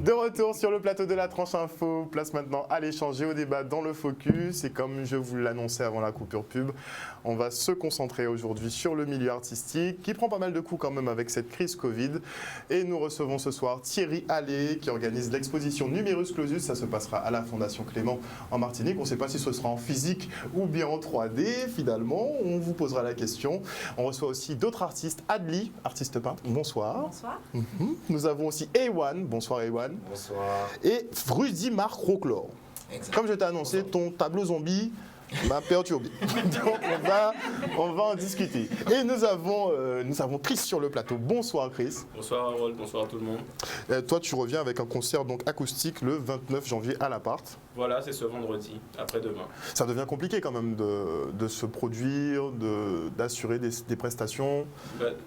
De retour sur le plateau de la tranche info, place maintenant à l'échange et au débat dans le focus. Et comme je vous l'annonçais avant la coupure pub, on va se concentrer aujourd'hui sur le milieu artistique qui prend pas mal de coups quand même avec cette crise Covid. Et nous recevons ce soir Thierry Allais qui organise l'exposition Numerus Clausus. Ça se passera à la Fondation Clément en Martinique. On ne sait pas si ce sera en physique ou bien en 3D. Finalement, on vous posera la question. On reçoit aussi d'autres artistes. Adli, artiste peintre. Bonsoir. Bonsoir. Nous avons aussi Ewan. Bonsoir Ewan. Bonsoir. Et Rudy Marc Roclore. Comme je t'ai annoncé, ton tableau zombie m'a perturbé. Donc on va en discuter. Et nous avons Chris sur le plateau. Bonsoir Chris. Bonsoir Harold, bonsoir à tout le monde. Toi tu reviens avec un concert donc acoustique le 29 janvier à l'Appart. Voilà, c'est ce vendredi, après-demain. Ça devient compliqué quand même de se produire, d'assurer des prestations.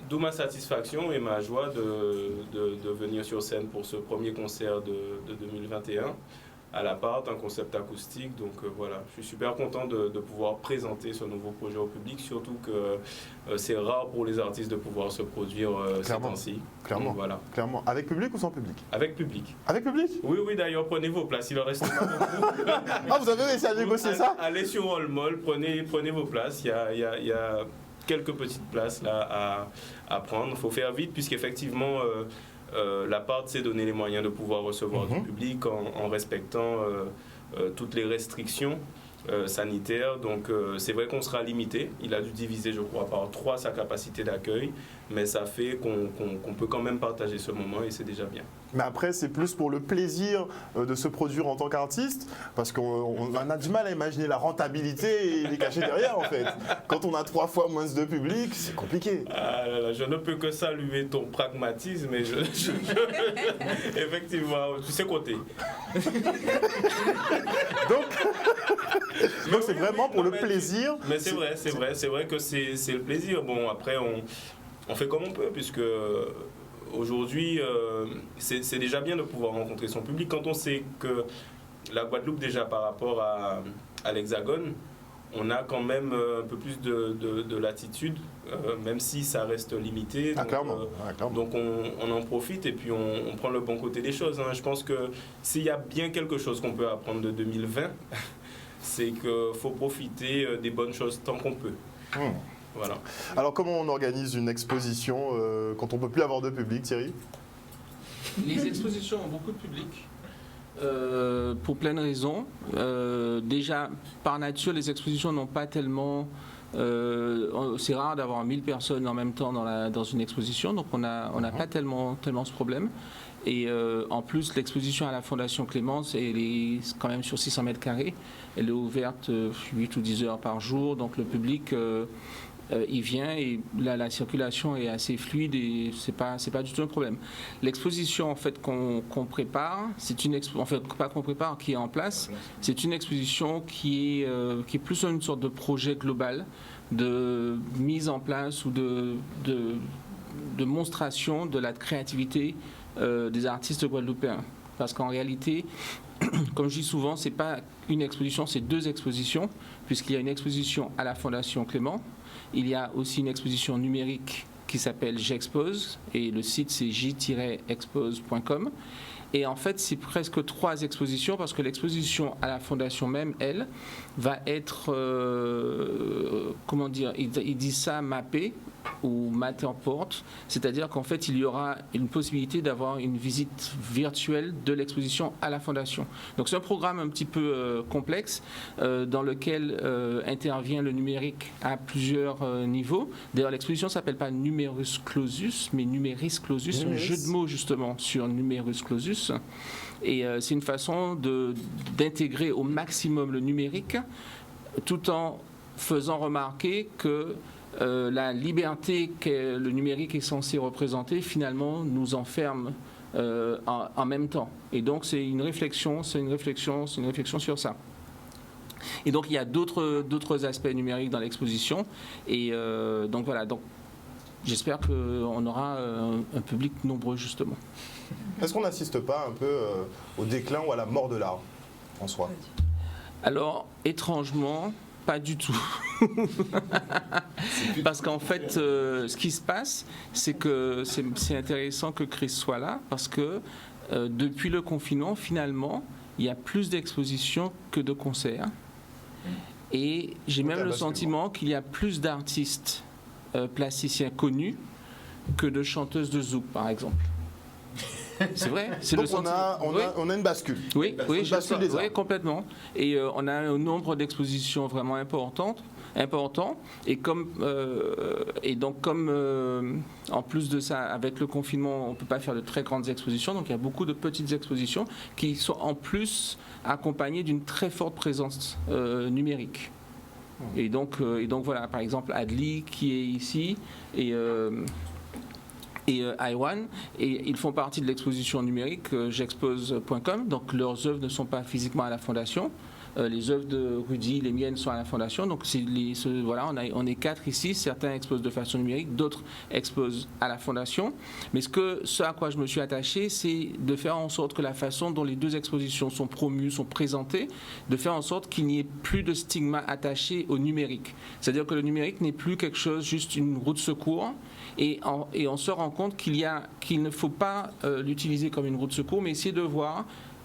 D'où ma satisfaction et ma joie de venir sur scène pour ce premier concert de 2021. À l'Appart, un concept acoustique, donc voilà, je suis super content de pouvoir présenter ce nouveau projet au public, surtout que c'est rare pour les artistes de pouvoir se produire ces temps-ci. Clairement, donc, voilà. Clairement. Avec public ou sans public? Avec public. Avec public? Oui, d'ailleurs, prenez vos places, il en reste pas beaucoup. Ah, vous avez réussi à négocier ça? Allez sur All-Mall, prenez vos places, il y a quelques petites places là à prendre, il faut faire vite puisqu'effectivement... l'Appart s'est donné les moyens de pouvoir recevoir du public en respectant toutes les restrictions sanitaires. Donc c'est vrai qu'on sera limité. Il a dû diviser, je crois, par 3 sa capacité d'accueil. Mais ça fait qu'on peut quand même partager ce moment et c'est déjà bien. Mais après, c'est plus pour le plaisir de se produire en tant qu'artiste, parce qu'on a du mal à imaginer la rentabilité et les cachets derrière, en fait. Quand on a 3 fois moins de public, c'est compliqué. Ah là là, je ne peux que saluer ton pragmatisme et effectivement, tu sais compter. Donc c'est vraiment pour le plaisir. Mais c'est vrai que c'est le plaisir. Bon, après, on fait comme on peut, puisque aujourd'hui, c'est déjà bien de pouvoir rencontrer son public. Quand on sait que la Guadeloupe, déjà par rapport à l'Hexagone, on a quand même un peu plus de latitude, même si ça reste limité. Donc, clairement. Donc on en profite et puis on prend le bon côté des choses. Je pense que s'il y a bien quelque chose qu'on peut apprendre de 2020, c'est qu'il faut profiter des bonnes choses tant qu'on peut. Voilà. Alors comment on organise une exposition quand on ne peut plus avoir de public, Thierry? Les expositions ont beaucoup de public. Pour plein de raisons. Déjà, par nature, les expositions n'ont pas tellement... c'est rare d'avoir 1000 personnes en même temps dans une exposition, donc on n'a pas tellement ce problème. Et en plus, l'exposition à la Fondation Clémence, elle est quand même sur 600 mètres carrés. Elle est ouverte 8 ou 10 heures par jour, donc le public... il vient et la circulation est assez fluide et c'est pas du tout un problème. L'exposition en fait qu'on prépare, c'est pas qu'on prépare, qui est en place, c'est une exposition qui est plus une sorte de projet global de mise en place ou de monstration de la créativité des artistes guadeloupéens. Parce qu'en réalité, comme je dis souvent, c'est pas une exposition, c'est 2 expositions, puisqu'il y a une exposition à la Fondation Clément. Il y a aussi une exposition numérique qui s'appelle J'expose et le site c'est j-expose.com. Et en fait, c'est presque 3 expositions parce que l'exposition à la Fondation même, elle, va être, comment dire, il dit ça mappé ou maté en porte, c'est-à-dire qu'en fait, il y aura une possibilité d'avoir une visite virtuelle de l'exposition à la Fondation. Donc c'est un programme un petit peu complexe dans lequel intervient le numérique à plusieurs niveaux. D'ailleurs, l'exposition ne s'appelle pas Numerus Clausus, mais Numeris Clausus, un jeu de mots justement sur Numerus Clausus. Et c'est une façon d'intégrer au maximum le numérique tout en faisant remarquer que la liberté que le numérique est censé représenter, finalement, nous enferme en même temps. Et donc, c'est une réflexion sur ça. Et donc, il y a d'autres aspects numériques dans l'exposition. Et donc, voilà. Donc, j'espère qu'on aura un public nombreux, justement. Est-ce qu'on n'assiste pas un peu au déclin ou à la mort de l'art, en soi? Alors, étrangement... Pas du tout. Parce qu'en fait, ce qui se passe, c'est que c'est intéressant que Chris soit là, parce que depuis le confinement, finalement, il y a plus d'expositions que de concerts. Et j'ai même le sentiment qu'il y a plus d'artistes plasticiens connus que de chanteuses de zouk, par exemple. C'est vrai. C'est donc on a une bascule. Oui, une bascule des arts. Oui, complètement. Et on a un nombre d'expositions vraiment important. Et comme en plus de ça, avec le confinement, on ne peut pas faire de très grandes expositions, donc il y a beaucoup de petites expositions qui sont en plus accompagnées d'une très forte présence numérique. Et donc voilà, par exemple Adli qui est ici et Iwan, et ils font partie de l'exposition numérique j'expose.com, donc leurs œuvres ne sont pas physiquement à la Fondation. Les œuvres de Rudy, les miennes sont à la Fondation. Donc voilà, on est 4 ici. Certains exposent de façon numérique, d'autres exposent à la Fondation. Mais ce à quoi je me suis attaché, c'est de faire en sorte que la façon dont les deux expositions sont promues, sont présentées, de faire en sorte qu'il n'y ait plus de stigma attaché au numérique. C'est-à-dire que le numérique n'est plus quelque chose, juste une roue de secours. Et on se rend compte qu'il ne faut pas l'utiliser comme une roue de secours, mais essayer de voir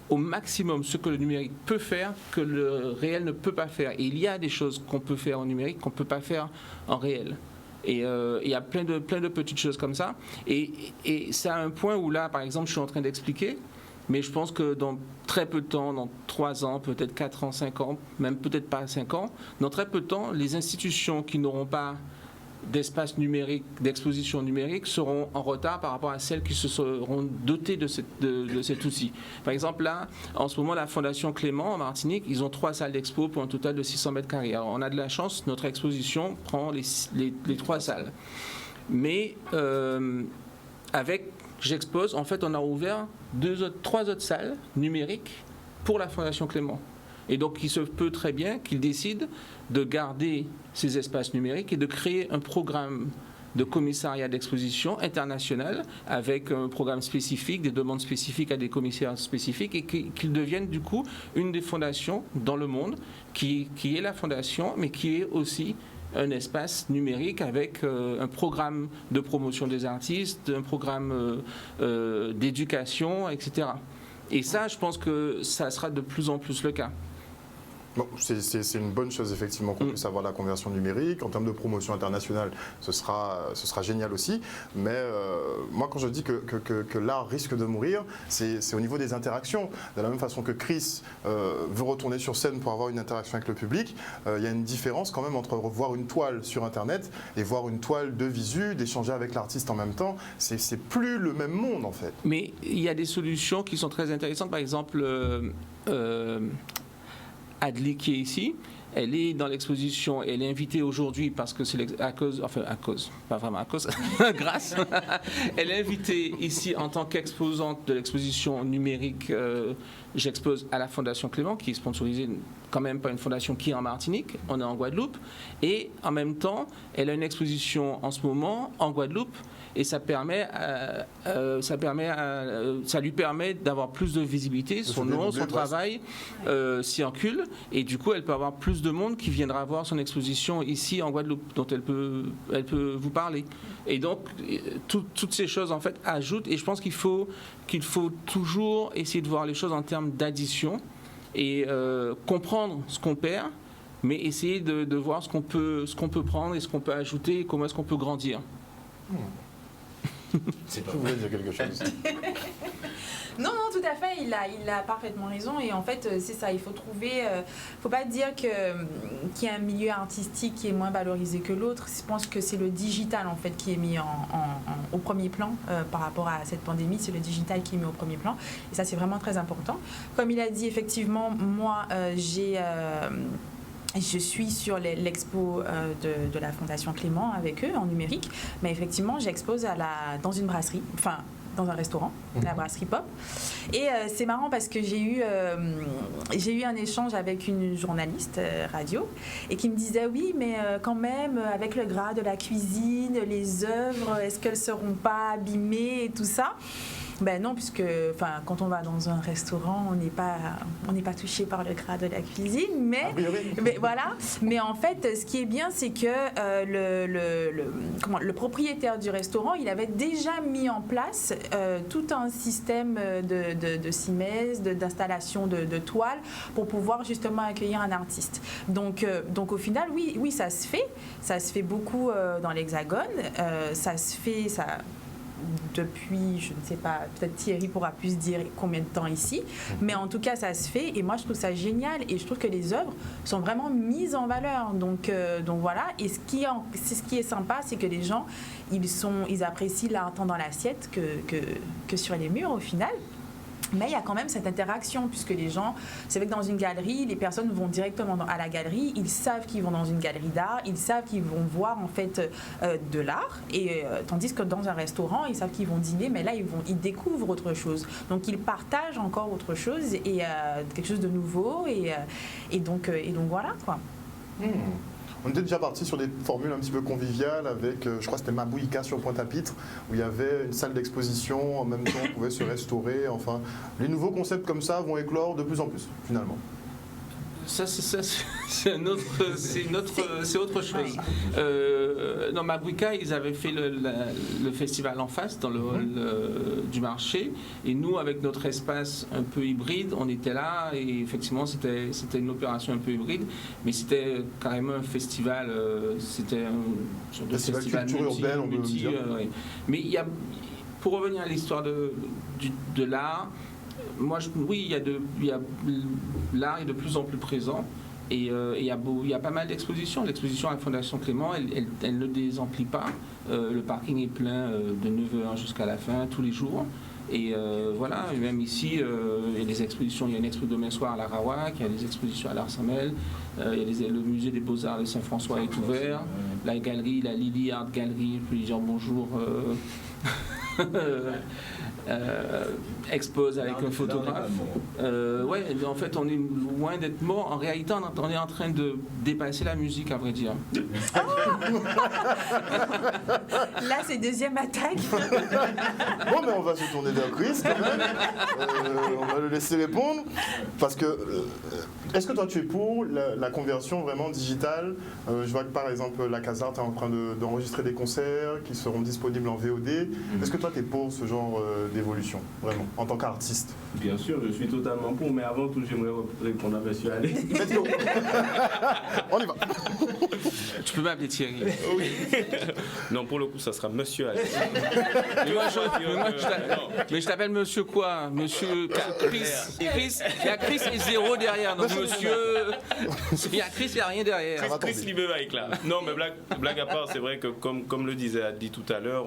au maximum ce que le numérique peut faire, que le réel ne peut pas faire. Et il y a des choses qu'on peut faire en numérique qu'on ne peut pas faire en réel. Et il y a plein de petites choses comme ça. Et c'est à un point où là, par exemple, je suis en train d'expliquer, mais je pense que dans très peu de temps, dans 3 ans, peut-être 4 ans, 5 ans, même peut-être pas 5 ans, dans très peu de temps, les institutions qui n'auront pas d'espace numérique, d'exposition numérique seront en retard par rapport à celles qui se seront dotées de cet outil. Par exemple, là, en ce moment, la Fondation Clément en Martinique, ils ont 3 salles d'expo pour un total de 600 mètres carrés. Alors, on a de la chance, notre exposition prend les 3 salles. Mais avec J'expose, en fait, on a ouvert 3 autres salles numériques pour la Fondation Clément. Et donc, il se peut très bien qu'ils décident de garder ces espaces numériques et de créer un programme de commissariat d'exposition international avec un programme spécifique, des demandes spécifiques à des commissaires spécifiques et qu'ils deviennent du coup une des fondations dans le monde qui est la fondation, mais qui est aussi un espace numérique avec un programme de promotion des artistes, un programme d'éducation, etc. Et ça, je pense que ça sera de plus en plus le cas. Bon, c'est une bonne chose effectivement qu'on puisse avoir la conversion numérique. En termes de promotion internationale, ce sera génial aussi. Mais moi, quand je dis que l'art risque de mourir, c'est au niveau des interactions. De la même façon que Chris veut retourner sur scène pour avoir une interaction avec le public, il y a une différence quand même entre voir une toile sur Internet et voir une toile de visu, d'échanger avec l'artiste en même temps. C'est plus le même monde en fait. Mais il y a des solutions qui sont très intéressantes. Par exemple, Adli qui est ici, elle est dans l'exposition, elle est invitée aujourd'hui parce que c'est grâce. Elle est invitée ici en tant qu'exposante de l'exposition numérique J'expose à la Fondation Clément, qui est sponsorisée quand même par une fondation qui est en Martinique, on est en Guadeloupe, et en même temps, elle a une exposition en ce moment en Guadeloupe, et ça lui permet d'avoir plus de visibilité, son nom, son travail circule, et du coup, elle peut avoir plus de monde qui viendra voir son exposition ici en Guadeloupe, dont elle peut vous parler. Et donc, toutes ces choses, en fait, ajoutent, et je pense qu'il faut toujours essayer de voir les choses en termes d'addition et comprendre ce qu'on perd, mais essayer de voir ce qu'on peut prendre et ce qu'on peut ajouter et comment est-ce qu'on peut grandir. C'est pas vous voulez dire quelque chose. Non, tout à fait, il a parfaitement raison. Et en fait, c'est ça, il faut trouver... faut pas dire qu'il y a un milieu artistique qui est moins valorisé que l'autre. Je pense que c'est le digital, en fait, qui est mis au premier plan par rapport à cette pandémie. C'est le digital qui est mis au premier plan. Et ça, c'est vraiment très important. Comme il a dit, effectivement, moi, je suis sur l'expo de la Fondation Clément avec eux en numérique. Mais effectivement, j'expose dans une brasserie, enfin... dans un restaurant, la brasserie Pop. Et c'est marrant parce que j'ai eu un échange avec une journaliste radio et qui me disait oui, mais quand même, avec le gras de la cuisine, les œuvres, est-ce qu'elles ne seront pas abîmées et tout ça ? Ben non, puisque quand on va dans un restaurant, on n'est pas touché par le gras de la cuisine, mais voilà. Mais en fait, ce qui est bien, c'est que le propriétaire du restaurant, il avait déjà mis en place tout un système de cimaises, d'installation de toiles pour pouvoir justement accueillir un artiste. Donc au final, oui, ça se fait beaucoup dans l'Hexagone, ça se fait depuis, je ne sais pas, peut-être Thierry pourra plus dire combien de temps ici, mais en tout cas ça se fait et moi je trouve ça génial et je trouve que les œuvres sont vraiment mises en valeur, donc voilà. Et ce qui est sympa, c'est que les gens ils apprécient l'art tant dans l'assiette que sur les murs au final. Mais il y a quand même cette interaction, puisque les gens, c'est vrai que dans une galerie, les personnes vont directement à la galerie, ils savent qu'ils vont dans une galerie d'art, ils savent qu'ils vont voir en fait de l'art, et tandis que dans un restaurant, ils savent qu'ils vont dîner, mais là ils découvrent autre chose. Donc ils partagent encore autre chose et quelque chose de nouveau, et donc voilà quoi. On était déjà parti sur des formules un petit peu conviviales avec, je crois que c'était Mabouika sur Pointe-à-Pitre, où il y avait une salle d'exposition, en même temps on pouvait se restaurer. Enfin, les nouveaux concepts comme ça vont éclore de plus en plus, finalement. Ça, c'est autre chose. Dans Mabouika, ils avaient fait le festival en face, dans le hall du marché. Et nous, avec notre espace un peu hybride, on était là. Et effectivement, c'était une opération un peu hybride. Mais c'était carrément un festival. C'était un genre de festival culture urbaine, on peut dire. Ouais. Mais pour revenir à l'histoire de l'art, l'art est de plus en plus présent et il y a pas mal d'expositions. L'exposition à la Fondation Clément, elle ne désemplit pas. Le parking est plein de 9h jusqu'à la fin, tous les jours. Et voilà, et même ici, il y a des expositions. Il y a une expo demain soir à l'Arawak, il y a des expositions à l'Arsamel, le musée des Beaux-Arts de Saint-François est ouvert. La galerie, la Lily Art Gallery, je peux lui dire bonjour. Expose avec un photographe. En fait, on est loin d'être mort. En réalité, on est en train de dépasser la musique, à vrai dire. Là, c'est deuxième attaque. Bon, mais on va se tourner vers Chris quand même. On va le laisser répondre. Parce que, est-ce que toi, tu es pour la conversion vraiment digitale? Je vois que par exemple, la Casart est en train d'enregistrer des concerts qui seront disponibles en VOD. Est-ce que toi, tu es pour ce genre d'évolution, vraiment, en tant qu'artiste? Bien sûr, je suis totalement pour, mais avant tout, j'aimerais répondre à M. Allais. Let's go. On y va. Tu peux m'appeler Thierry. Oui. Non, pour le coup, ça sera Monsieur Allais. Mais je t'appelle Monsieur quoi? Monsieur Chris. Chris. Il y a Chris et zéro derrière. Donc Monsieur. Il y a Chris, il n'y a rien derrière. Chris Libevaïk là. Non, mais blague à part, c'est vrai que comme le disait Adi tout à l'heure,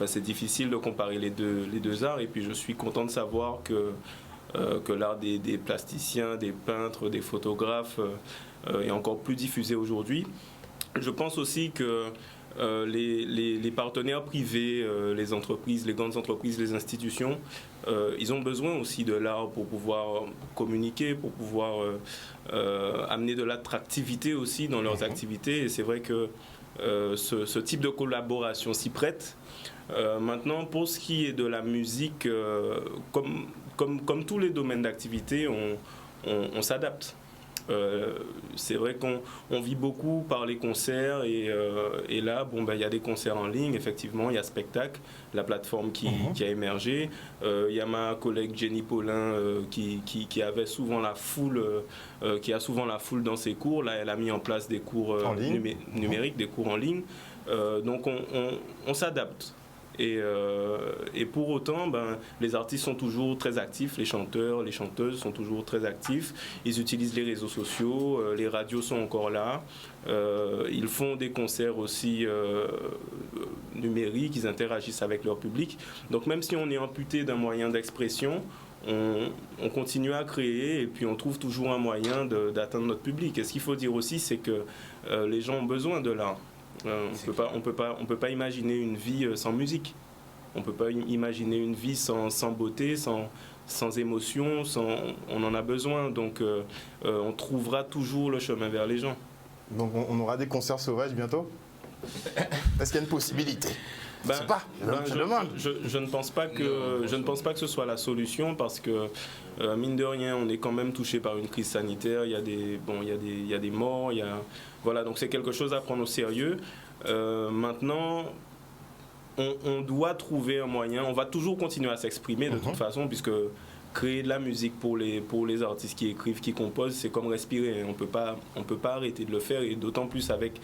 c'est difficile de comparer les deux arts, et puis je suis content de savoir que l'art des plasticiens, des peintres, des photographes est encore plus diffusé aujourd'hui. Je pense aussi que les partenaires privés, les entreprises, les grandes entreprises, les institutions, ils ont besoin aussi de l'art pour pouvoir communiquer, pour pouvoir amener de l'attractivité aussi dans leurs activités, et c'est vrai que ce type de collaboration s'y prête. Maintenant, pour ce qui est de la musique, comme tous les domaines d'activité, on s'adapte. C'est vrai qu'on vit beaucoup par les concerts, et là, il y a des concerts en ligne, effectivement, il y a Spectacle, la plateforme qui a émergé. Il y a ma collègue Jenny Paulin qui avait souvent la foule, qui a souvent la foule dans ses cours. Là, elle a mis en place des cours numériques, des cours en ligne. Donc, on s'adapte. Et pour autant, les artistes sont toujours très actifs, les chanteurs, les chanteuses sont toujours très actifs. Ils utilisent les réseaux sociaux, les radios sont encore là. Ils font des concerts aussi numériques, ils interagissent avec leur public. Donc même si on est amputé d'un moyen d'expression, on continue à créer, et puis on trouve toujours un moyen d'atteindre notre public. Et ce qu'il faut dire aussi, c'est que les gens ont besoin de l'art. On peut pas imaginer une vie sans musique. On peut pas imaginer une vie sans beauté, sans émotion. On en a besoin. Donc, on trouvera toujours le chemin vers les gens. Donc, on aura des concerts sauvages bientôt? Est-ce qu'il y a une possibilité? Je sais pas, je demande. Je ne pense pas que ce soit la solution parce que mine de rien, on est quand même touché par une crise sanitaire. Il y a des morts. Voilà, donc c'est quelque chose à prendre au sérieux. Maintenant, on doit trouver un moyen. On va toujours continuer à s'exprimer de toute façon, puisque créer de la musique pour les artistes qui écrivent, qui composent, c'est comme respirer. On peut pas arrêter de le faire, et d'autant plus avec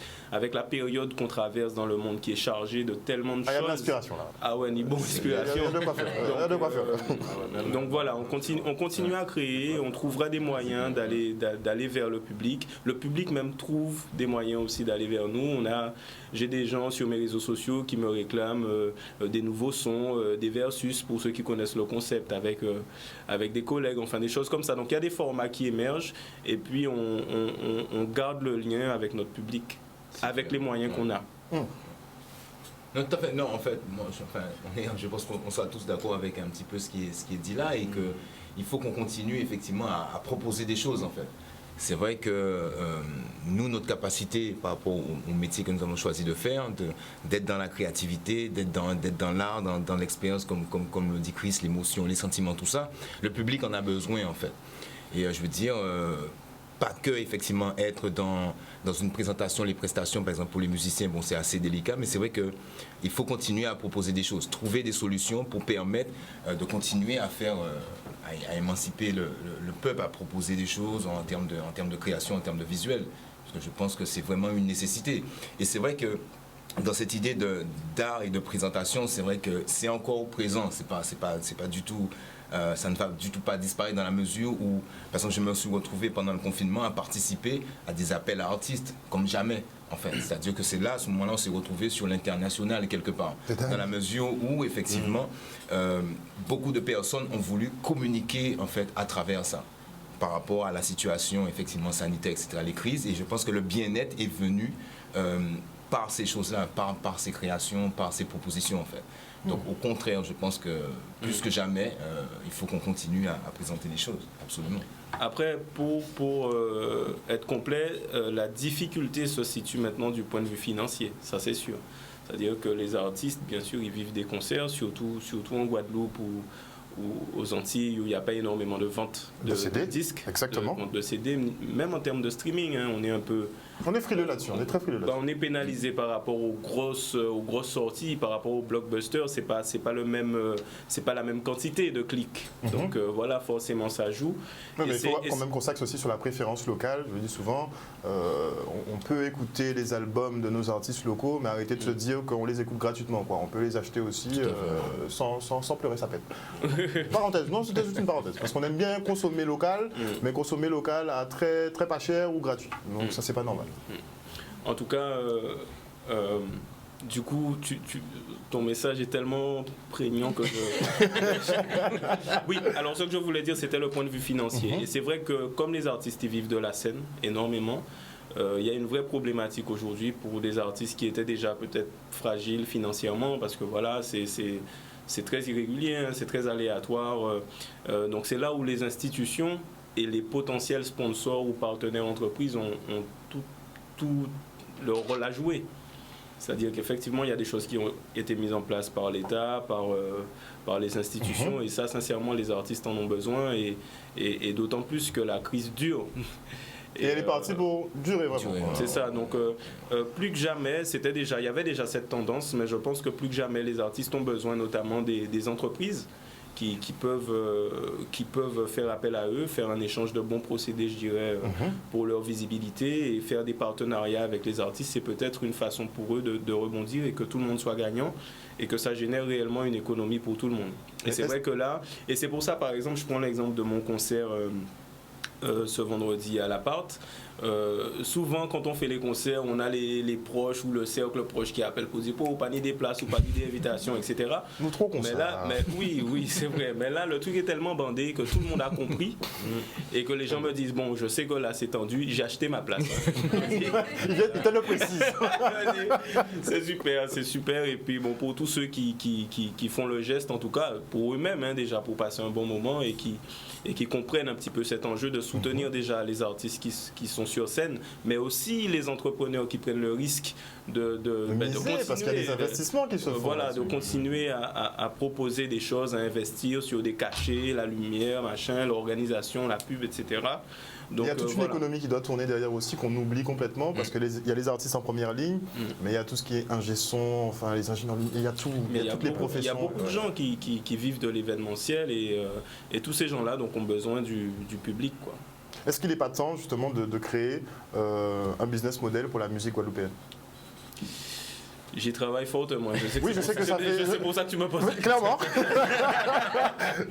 la période qu'on traverse dans le monde qui est chargé de tellement de choses. Il y a de l'inspiration là. Ah ouais, ni bon inspiration. Il y a de quoi faire. Donc voilà, on continue à créer, on trouvera des moyens d'aller vers le public. Le public même trouve des moyens aussi d'aller vers nous. J'ai des gens sur mes réseaux sociaux qui me réclament des nouveaux sons, des versus pour ceux qui connaissent le concept avec des collègues, enfin des choses comme ça. Donc il y a des formats qui émergent et puis on garde le lien avec notre public, avec les moyens qu'on a. Non, tout à fait. Non, en fait, moi, je pense qu'on soit tous d'accord avec un petit peu ce qui est dit là, et qu'il faut qu'on continue effectivement à proposer des choses en fait. C'est vrai que nous, notre capacité par rapport au métier que nous avons choisi de faire, d'être dans la créativité, d'être dans l'art, dans l'expérience, comme le dit Chris, l'émotion, les sentiments, tout ça, le public en a besoin en fait. Et je veux dire, pas que effectivement être dans une présentation, les prestations, par exemple pour les musiciens, bon c'est assez délicat, mais c'est vrai qu'il faut continuer à proposer des choses, trouver des solutions pour permettre de continuer à faire, à émanciper le peuple, à proposer des choses en termes de création, en termes de visuel, parce que je pense que c'est vraiment une nécessité. Et c'est vrai que dans cette idée d'art et de présentation, c'est vrai que c'est encore présent, c'est pas du tout... ça ne va du tout pas disparaître dans la mesure où, par exemple, je me suis retrouvé pendant le confinement à participer à des appels à artistes, comme jamais, en fait. C'est-à-dire que c'est là, à ce moment-là, on s'est retrouvé sur l'international quelque part. Dans la mesure où, effectivement, beaucoup de personnes ont voulu communiquer, en fait, à travers ça, par rapport à la situation, effectivement, sanitaire, etc., les crises. Et je pense que le bien-être est venu par ces choses-là, par ces créations, par ces propositions, en fait. Donc au contraire, je pense que plus que jamais, il faut qu'on continue à présenter les choses, absolument. Après, pour être complet, la difficulté se situe maintenant du point de vue financier, ça c'est sûr. C'est-à-dire que les artistes, bien sûr, ils vivent des concerts, surtout en Guadeloupe ou aux Antilles, où il n'y a pas énormément de ventes de disques, exactement. De CD, même en termes de streaming, hein, on est un peu... On est frileux là-dessus, on est très frileux là-dessus. On est pénalisé par rapport aux grosses sorties, par rapport aux blockbusters, c'est pas la même quantité de clics. Donc voilà, forcément ça joue. Non, mais il faut quand même qu'on s'axe aussi sur la préférence locale. Je le dis souvent, on peut écouter les albums de nos artistes locaux, mais arrêter de se dire qu'on les écoute gratuitement, quoi. On peut les acheter aussi sans pleurer sa peine. Parenthèse, non, c'était juste une parenthèse, parce qu'on aime bien consommer local, mais consommer local à très, très pas cher ou gratuit. Donc ça, c'est pas normal. En tout cas, du coup, ton message est tellement prégnant que je... Oui, alors ce que je voulais dire, c'était le point de vue financier. Et c'est vrai que comme les artistes ils vivent de la scène énormément, il y a une vraie problématique aujourd'hui pour des artistes qui étaient déjà peut-être fragiles financièrement, parce que voilà, c'est très irrégulier, hein, c'est très aléatoire. Donc c'est là où les institutions et les potentiels sponsors ou partenaires entreprises ont tout leur rôle à jouer. C'est-à-dire qu'effectivement, il y a des choses qui ont été mises en place par l'État, par les institutions, et ça, sincèrement, les artistes en ont besoin, et d'autant plus que la crise dure. Et elle est partie pour durer vraiment. C'est ça, donc plus que jamais, il y avait déjà cette tendance, mais je pense que plus que jamais, les artistes ont besoin notamment des entreprises qui peuvent faire appel à eux, faire un échange de bons procédés, je dirais, pour leur visibilité, et faire des partenariats avec les artistes. C'est peut-être une façon pour eux de rebondir et que tout le monde soit gagnant et que ça génère réellement une économie pour tout le monde. Et c'est vrai que là, et c'est pour ça, par exemple, je prends l'exemple de mon concert ce vendredi à l'appart. Souvent quand on fait les concerts, on a les proches ou le cercle proche qui appelle pour dire pour panier des places ou panier d'invitation, etc. Nous trop comme mais là, oui, c'est vrai. Mais là, le truc est tellement bandé que tout le monde a compris et que les gens me disent bon, je sais que là c'est tendu, j'ai acheté ma place. Il te le précise. C'est super. Et puis bon, pour tous ceux qui font le geste, en tout cas pour eux-mêmes, hein, déjà pour passer un bon moment et et qui comprennent un petit peu cet enjeu de soutenir déjà les artistes qui sont sur scène, mais aussi les entrepreneurs qui prennent le risque de miser, continuer, parce qu'il y a des investissements qui se font. Voilà, de continuer à proposer des choses, à investir sur des cachets, la lumière, machin, l'organisation, la pub, etc. Donc, il y a toute une économie qui doit tourner derrière aussi, qu'on oublie complètement, parce qu'il y a les artistes en première ligne, mais il y a tout ce qui est ingé son, enfin les ingénieurs, il y a tout, il y a toutes les professions. Il y a beaucoup de gens qui vivent de l'événementiel et tous ces gens-là donc, ont besoin du public, quoi. Est-ce qu'il n'est pas temps justement de créer un business model pour la musique guadeloupéenne? J'y travaille fortement. Je sais que c'est pour ça que tu me poses. Clairement.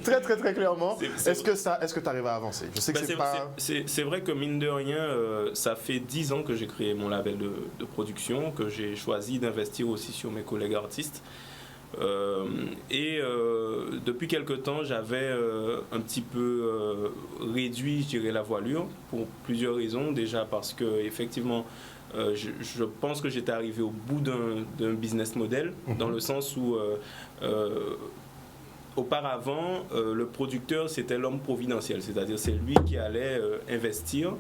très clairement. Est-ce que tu arrives à avancer? Je sais que c'est vrai que mine de rien, ça fait 10 ans que j'ai créé mon label de production, que j'ai choisi d'investir aussi sur mes collègues artistes. Depuis quelque temps, j'avais un petit peu réduit, je dirais, la voilure pour plusieurs raisons. Déjà parce que effectivement, je pense que j'étais arrivé au bout d'un business model, dans le sens où auparavant, le producteur, c'était l'homme providentiel, c'est-à-dire c'est lui qui allait investir,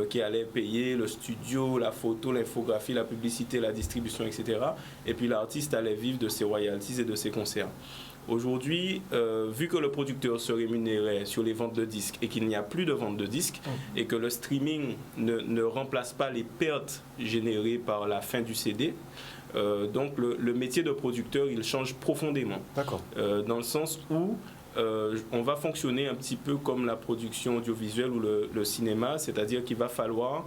qui allait payer le studio, la photo, l'infographie, la publicité, la distribution, etc. Et puis l'artiste allait vivre de ses royalties et de ses concerts. Aujourd'hui, vu que le producteur se rémunérait sur les ventes de disques et qu'il n'y a plus de vente de disques et que le streaming ne remplace pas les pertes générées par la fin du CD, donc le métier de producteur, il change profondément. D'accord. Dans le sens où on va fonctionner un petit peu comme la production audiovisuelle ou le cinéma, c'est-à-dire qu'il va falloir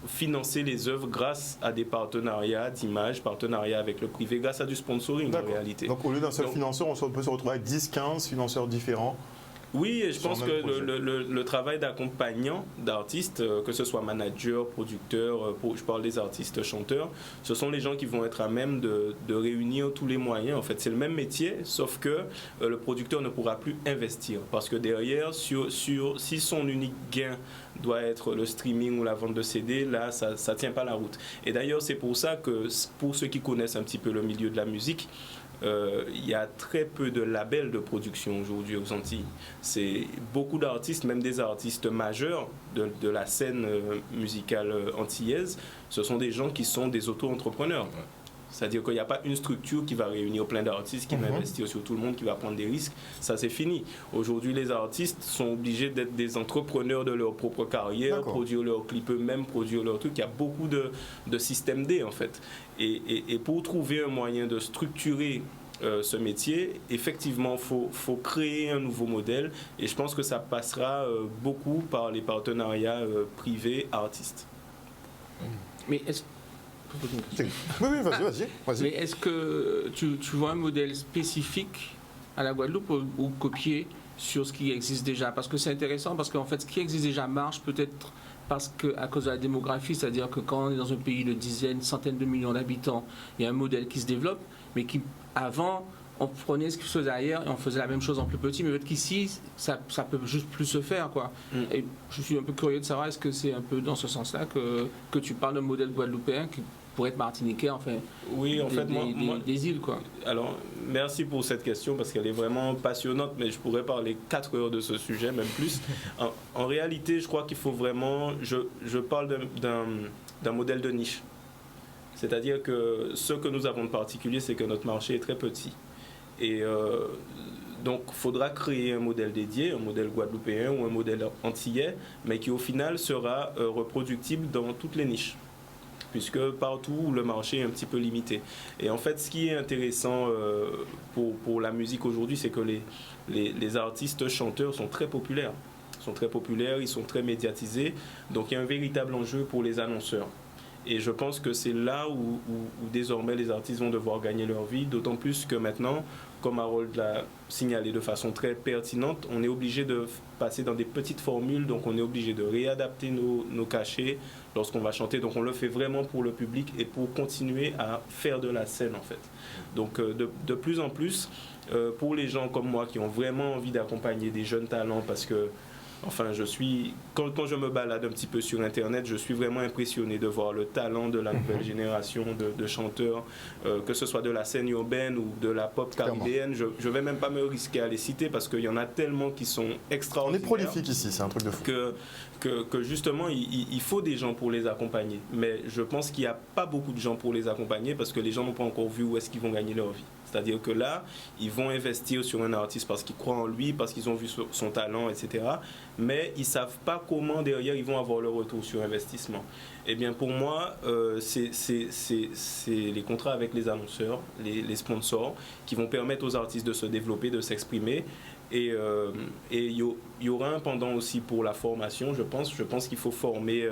financer les œuvres grâce à des partenariats d'images, partenariats avec le privé, grâce à du sponsoring en réalité. Donc au lieu d'un seul financeur, on peut se retrouver avec 10-15 financeurs différents. Oui, et je pense que le travail d'accompagnant d'artistes, que ce soit manager, producteur, je parle des artistes chanteurs, ce sont les gens qui vont être à même de réunir tous les moyens. En fait, c'est le même métier, sauf que le producteur ne pourra plus investir. Parce que derrière, si son unique gain doit être le streaming ou la vente de CD, là, ça ne tient pas la route. Et d'ailleurs, c'est pour ça que, pour ceux qui connaissent un petit peu le milieu de la musique, il y a très peu de labels de production aujourd'hui aux Antilles. C'est beaucoup d'artistes, même des artistes majeurs de la scène musicale antillaise, ce sont des gens qui sont des auto-entrepreneurs. C'est-à-dire qu'il n'y a pas une structure qui va réunir plein d'artistes, qui va investir sur tout le monde, qui va prendre des risques. Ça, c'est fini. Aujourd'hui, les artistes sont obligés d'être des entrepreneurs de leur propre carrière, produire leurs clips eux-mêmes, produire leurs trucs. Il y a beaucoup de système D, en fait. Et pour trouver un moyen de structurer ce métier, effectivement, faut créer un nouveau modèle. Et je pense que ça passera beaucoup par les partenariats privés artistes. Mais est-ce Oui, vas-y. Mais est-ce que tu vois un modèle spécifique à la Guadeloupe ou copier sur ce qui existe déjà? Parce que c'est intéressant, parce qu'en fait, ce qui existe déjà marche peut-être parce qu'à cause de la démographie, c'est-à-dire que quand on est dans un pays de dizaines, centaines de millions d'habitants, il y a un modèle qui se développe, mais qui, avant, on prenait ce qui se faisait ailleurs et on faisait la même chose en plus petit, mais peut-être qu'ici, ça peut juste plus se faire, quoi. Et je suis un peu curieux de savoir, est-ce que c'est un peu dans ce sens-là que tu parles d'un modèle guadeloupéen qui pourrait être martiniquais, enfin, oui, en fait, des îles, quoi. Alors, merci pour cette question parce qu'elle est vraiment passionnante, mais je pourrais parler 4 heures de ce sujet, même plus. En réalité, je crois qu'il faut vraiment... Je parle d'un modèle de niche. C'est-à-dire que ce que nous avons de particulier, c'est que notre marché est très petit. Et donc, il faudra créer un modèle dédié, un modèle guadeloupéen ou un modèle antillais, mais qui au final sera reproductible dans toutes les niches, puisque partout où le marché est un petit peu limité. Et en fait, ce qui est intéressant pour la musique aujourd'hui, c'est que les artistes chanteurs sont très populaires. Ils sont très médiatisés, donc il y a un véritable enjeu pour les annonceurs. Et je pense que c'est là où désormais les artistes vont devoir gagner leur vie, d'autant plus que maintenant, comme Harold l'a signalé de façon très pertinente, on est obligé de passer dans des petites formules, donc on est obligé de réadapter nos cachets lorsqu'on va chanter. Donc on le fait vraiment pour le public et pour continuer à faire de la scène en fait. Donc de plus en plus, pour les gens comme moi qui ont vraiment envie d'accompagner des jeunes talents, parce que enfin, quand je me balade un petit peu sur Internet, je suis vraiment impressionné de voir le talent de la nouvelle génération de chanteurs, que ce soit de la scène urbaine ou de la pop caribéenne. Je ne vais même pas me risquer à les citer parce qu'il y en a tellement qui sont extraordinaires. On est prolifique ici, c'est un truc de fou. Que justement, il faut des gens pour les accompagner. Mais je pense qu'il n'y a pas beaucoup de gens pour les accompagner parce que les gens n'ont pas encore vu où est-ce qu'ils vont gagner leur vie. C'est-à-dire que là, ils vont investir sur un artiste parce qu'ils croient en lui, parce qu'ils ont vu son talent, etc. Mais ils ne savent pas comment derrière ils vont avoir le retour sur investissement. Eh bien pour moi, c'est les contrats avec les annonceurs, les sponsors, qui vont permettre aux artistes de se développer, de s'exprimer. Et il y aura un pendant aussi pour la formation, je pense. Je pense qu'il faut former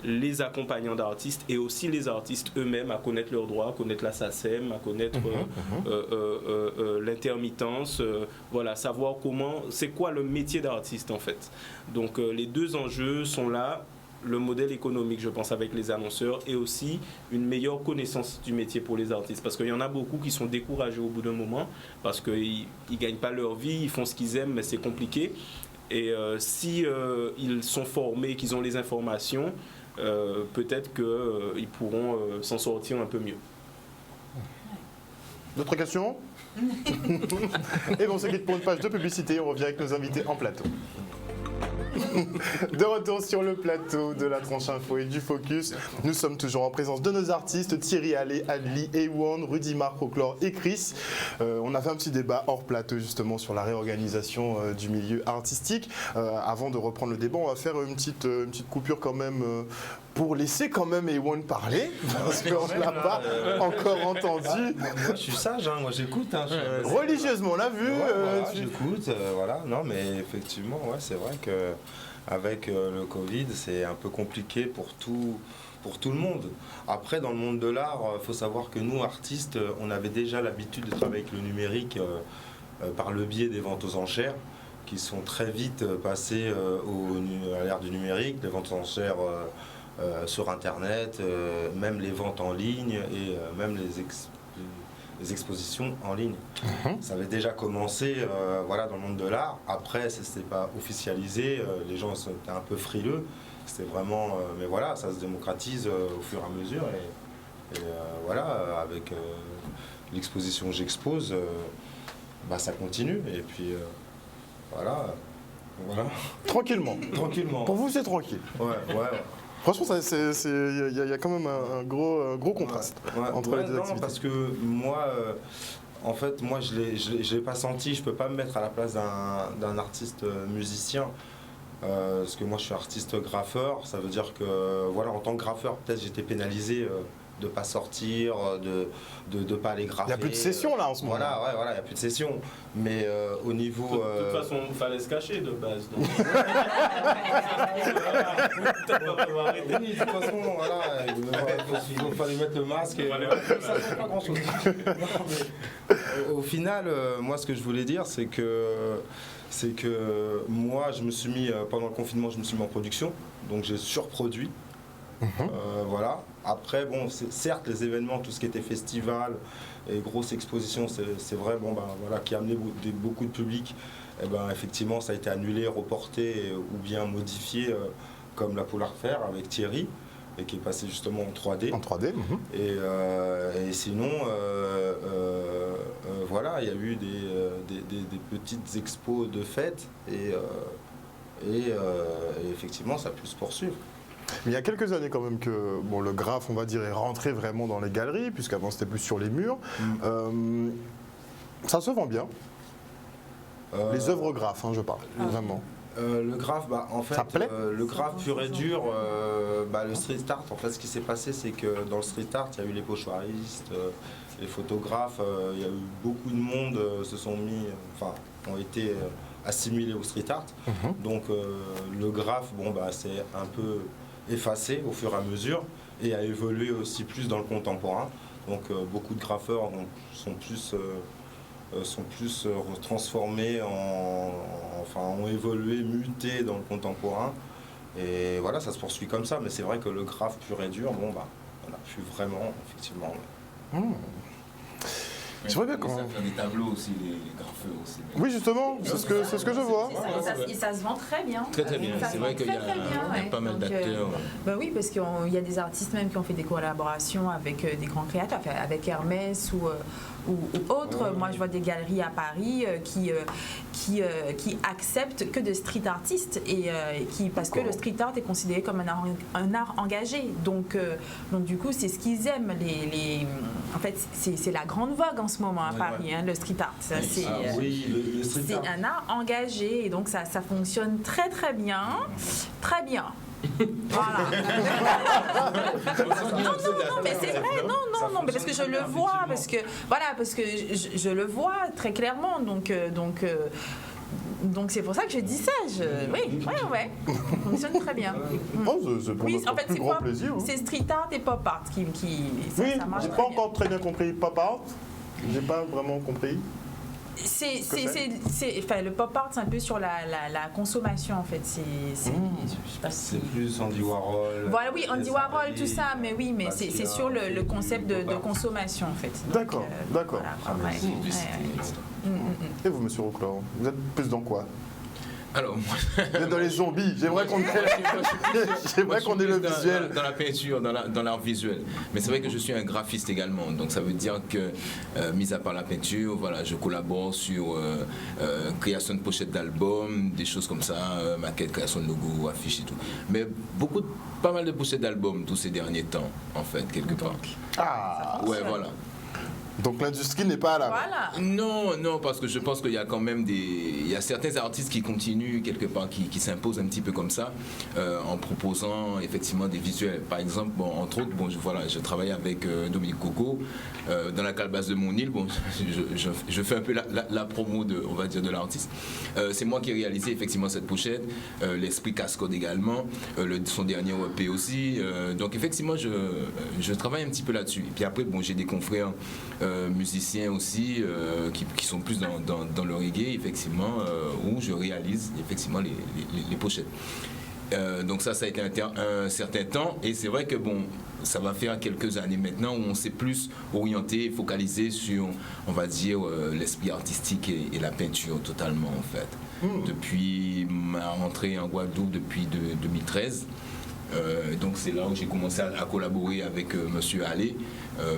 les accompagnants d'artistes et aussi les artistes eux-mêmes à connaître leurs droits, à connaître la SACEM, à connaître l'intermittence, voilà, savoir c'est quoi le métier d'artiste en fait. Donc les deux enjeux sont là. Le modèle économique, je pense, avec les annonceurs et aussi une meilleure connaissance du métier pour les artistes. Parce qu'il y en a beaucoup qui sont découragés au bout d'un moment parce qu'ils ne gagnent pas leur vie, ils font ce qu'ils aiment, mais c'est compliqué. Et si ils sont formés, qu'ils ont les informations, peut-être qu'ils pourront s'en sortir un peu mieux. D'autres questions? Et bon, on se quitte pour une page de publicité. On revient avec nos invités en plateau. De retour sur le plateau de la Tranche Info et du Focus, nous sommes toujours en présence de nos artistes Thierry Allais, Adli, Ewan, Rudy Marc, Proclore et Chris. On a fait un petit débat hors plateau justement sur la réorganisation du milieu artistique. Avant de reprendre le débat, on va faire une petite coupure quand même pour laisser quand même Ewan parler, parce qu'on ne l'a pas encore entendu. Moi je suis sage, hein, moi j'écoute. Hein, religieusement, on l'a vu. Voilà, j'écoute, voilà. Non mais effectivement, ouais, c'est vrai que avec le Covid, c'est un peu compliqué pour tout le monde. Après, dans le monde de l'art, il faut savoir que nous, artistes, on avait déjà l'habitude de travailler avec le numérique par le biais des ventes aux enchères, qui sont très vite passées à l'ère du numérique, des ventes aux enchères sur Internet, même les ventes en ligne et même les expositions en ligne. Ça avait déjà commencé voilà, dans le monde de l'art. Après, ça ne s'était pas officialisé, les gens étaient un peu frileux. C'était vraiment... mais voilà, ça se démocratise au fur et à mesure. Et voilà, avec l'exposition J'expose, bah, ça continue. Et puis voilà. Tranquillement. Tranquillement. Pour vous, c'est tranquille. Ouais. Franchement, il y a quand même un gros contraste entre les deux activités. Parce que moi, en fait, moi, je l'ai pas senti. Je peux pas me mettre à la place d'un artiste musicien. Parce que moi, je suis artiste graffeur. Ça veut dire que, voilà, en tant que graffeur, peut-être j'étais pénalisé de pas sortir, de pas aller graffer. Il n'y a plus de session là en ce moment. Voilà, il n'y a plus de session. Mais au niveau... De toute façon, il fallait se cacher de base. Donc. Oui, de toute façon, voilà, il fallait mettre le masque. Ça ne fait pas grand-chose. Au final, moi, ce que je voulais dire, c'est que moi, je me suis mis, pendant le confinement, je me suis mis en production. Donc j'ai surproduit. Voilà. Après, bon, certes, les événements, tout ce qui était festival et grosses expositions, c'est vrai, bon, ben, voilà, qui amenait beaucoup de public. Et ben, effectivement, ça a été annulé, reporté ou bien modifié, comme la Polar Fair avec Thierry, et qui est passé justement en 3D. En 3D. Et sinon, voilà, il y a eu des petites expos de fête et effectivement, ça a pu se poursuivre. Mais il y a quelques années quand même que bon, le graphe, on va dire, est rentré vraiment dans les galeries, puisqu'avant c'était plus sur les murs. Ça se vend bien. Les œuvres graphes, hein, je parle, vraiment. Le graphe, bah, en fait, ça plaît le graphe pur et dur, le street art, en fait, ce qui s'est passé, c'est que dans le street art, il y a eu les pochoiristes, les photographes, il y a eu beaucoup de monde ont été assimilés au street art. Donc le graphe, bon, bah, c'est un peu effacé au fur et à mesure et a évolué aussi plus dans le contemporain. Donc beaucoup de graffeurs sont plus transformés ont évolué, muté dans le contemporain. Et voilà, ça se poursuit comme ça. Mais c'est vrai que le graphe pur et dur, bon, bah, on n'a plus vraiment, effectivement. J'aimerais bien On commence quand... à faire des tableaux aussi, les graffeurs aussi. Oui, justement, c'est ce que je vois. Et ça se vend très bien. Très très bien. Ça se C'est vend vrai qu'il y a, très, très bien, il y a ouais. pas mal Donc, d'acteurs. bah oui, parce qu'il y a des artistes même qui ont fait des collaborations avec des grands créateurs, enfin, avec Hermès ou autres. Moi, je vois des galeries à Paris qui acceptent que de street artistes parce que le street art est considéré comme un art engagé. Donc du coup, c'est ce qu'ils aiment. En fait, c'est la grande vogue en ce moment à Paris, hein, le street art. Ça, oui, le street c'est art. un art engagé et donc ça fonctionne très très bien. Très bien. Voilà. non, mais c'est vrai, non, mais parce que je le vois, parce que je le vois très clairement, donc c'est pour ça que je dis ça. Oui, ça fonctionne très bien. Oh, c'est pour Oui, notre en fait, plus grand plaisir. Hein. c'est street art et pop art qui Oui, ça marche j'ai très pas bien. encore très bien compris pop art. J'ai pas vraiment compris. Enfin, le pop art, c'est un peu sur la consommation en fait. Je sais pas si- C'est plus Andy Warhol. Voilà, oui, Andy César Warhol, Lee, tout ça, mais oui, mais c'est Basquiat, sur le concept de Pop art. consommation en fait. Donc, D'accord, d'accord. Voilà, ouais, Et vous, monsieur Rouclair, vous êtes plus dans quoi? Alors, moi, Vous êtes dans les zombies. J'aimerais qu'on ait le visuel. dans la peinture, dans l'art visuel. Mais c'est vrai que je suis un graphiste également. Donc ça veut dire que, mis à part la peinture, voilà, je collabore sur création de pochettes d'albums, des choses comme ça, maquettes, création de logos, affiches et tout. Mais pas mal de pochettes d'albums tous ces derniers temps, en fait, quelque part. Ah, Ouais, voilà. donc l'industrie n'est pas là. Voilà. Non, parce que je pense qu'il y a quand même il y a certains artistes qui continuent quelque part, qui s'imposent un petit peu comme ça, en proposant effectivement des visuels. Par exemple, entre autres, je travaille avec Dominique Coco dans la calebasse de mon île. Bon, je fais un peu la promo on va dire, de l'artiste. C'est moi qui ai réalisé effectivement cette pochette, l'esprit Cascode également, son dernier EP aussi. Donc effectivement, je travaille un petit peu là-dessus. Et puis après, j'ai des confrères musiciens aussi qui sont plus dans le reggae effectivement, où je réalise effectivement les pochettes. Donc ça a été un certain temps, et c'est vrai que ça va faire quelques années maintenant où on s'est plus orienté, focalisé sur, on va dire, l'esprit artistique et la peinture totalement en fait. Depuis ma rentrée en Guadeloupe depuis 2013. Donc c'est là où j'ai commencé à collaborer avec Monsieur Allé,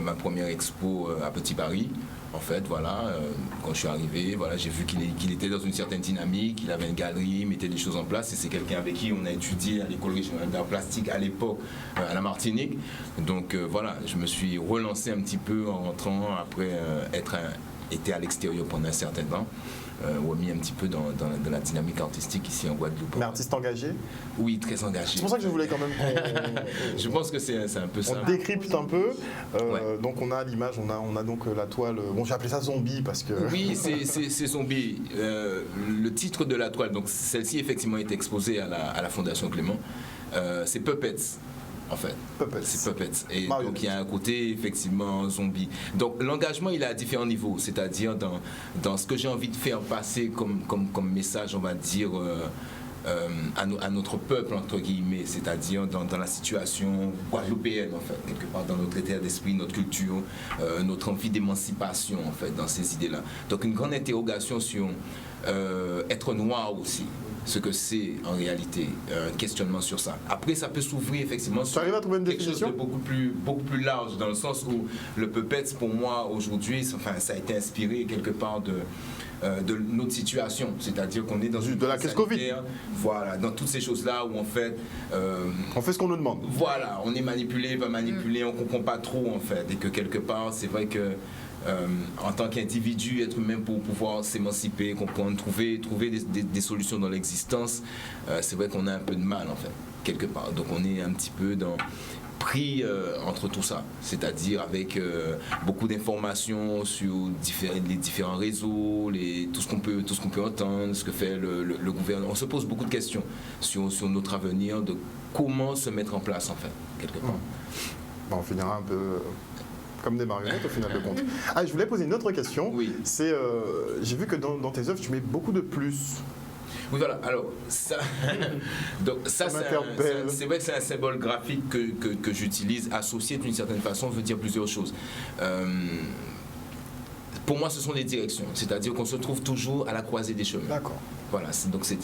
ma première expo à Petit Paris. En fait, voilà, quand je suis arrivé, voilà, j'ai vu qu'il était dans une certaine dynamique, il avait une galerie, il mettait des choses en place, et c'est quelqu'un avec qui on a étudié à l'école régionale d'art plastique à l'époque, à la Martinique. Donc voilà, je me suis relancé un petit peu en rentrant après été à l'extérieur pendant un certain temps. Remis un petit peu dans la dynamique artistique ici en Guadeloupe. Mais artiste engagé? Oui, très engagé. C'est pour ça que je voulais quand même Je pense que c'est un peu ça. on décrypte un peu. Ouais. Donc on a l'image, on a donc la toile. Bon, j'ai appelé ça zombie parce que. Oui, c'est zombie. Le titre de la toile, donc celle-ci effectivement est exposée à la Fondation Clément. C'est Puppets. En fait, c'est Puppets. Et Mario. donc il y a un côté effectivement zombie. Donc l'engagement il est à différents niveaux, c'est-à-dire dans ce que j'ai envie de faire passer comme message, on va dire, à notre peuple entre guillemets, c'est-à-dire dans la situation guadeloupéenne en fait, quelque part dans notre état d'esprit, notre culture, notre envie d'émancipation en fait dans ces idées-là. Donc une grande interrogation sur être noir aussi. Ce que c'est en réalité, un questionnement sur ça. Après, ça peut s'ouvrir effectivement sur arrives à trouver une quelque chose définition de beaucoup plus large, dans le sens où le Puppets, pour moi, aujourd'hui, ça a été inspiré quelque part de notre situation, c'est-à-dire qu'on est dans de la crise Covid. Voilà, dans toutes ces choses-là où en fait... on fait ce qu'on nous demande. Voilà, on est manipulé, on ne comprend pas trop en fait, et que quelque part, c'est vrai que en tant qu'individu, être humain, pour pouvoir s'émanciper, comprendre, trouver des solutions dans l'existence, c'est vrai qu'on a un peu de mal en fait, quelque part. Donc on est un petit peu pris entre tout ça, c'est-à-dire avec beaucoup d'informations sur les différents réseaux, tout ce qu'on peut entendre, ce que fait le gouvernement. On se pose beaucoup de questions sur notre avenir, de comment se mettre en place en fait, quelque part. On finira un peu comme des marionnettes au final de compte. Je voulais poser une autre question. Oui. C'est, j'ai vu que dans tes œuvres, tu mets beaucoup de plus. Oui, voilà. Alors, ça, donc, ça c'est vrai que c'est un symbole graphique que j'utilise, associé d'une certaine façon, veut dire plusieurs choses. pour moi, ce sont des directions. C'est-à-dire qu'on se trouve toujours à la croisée des chemins. D'accord. Voilà, donc c'est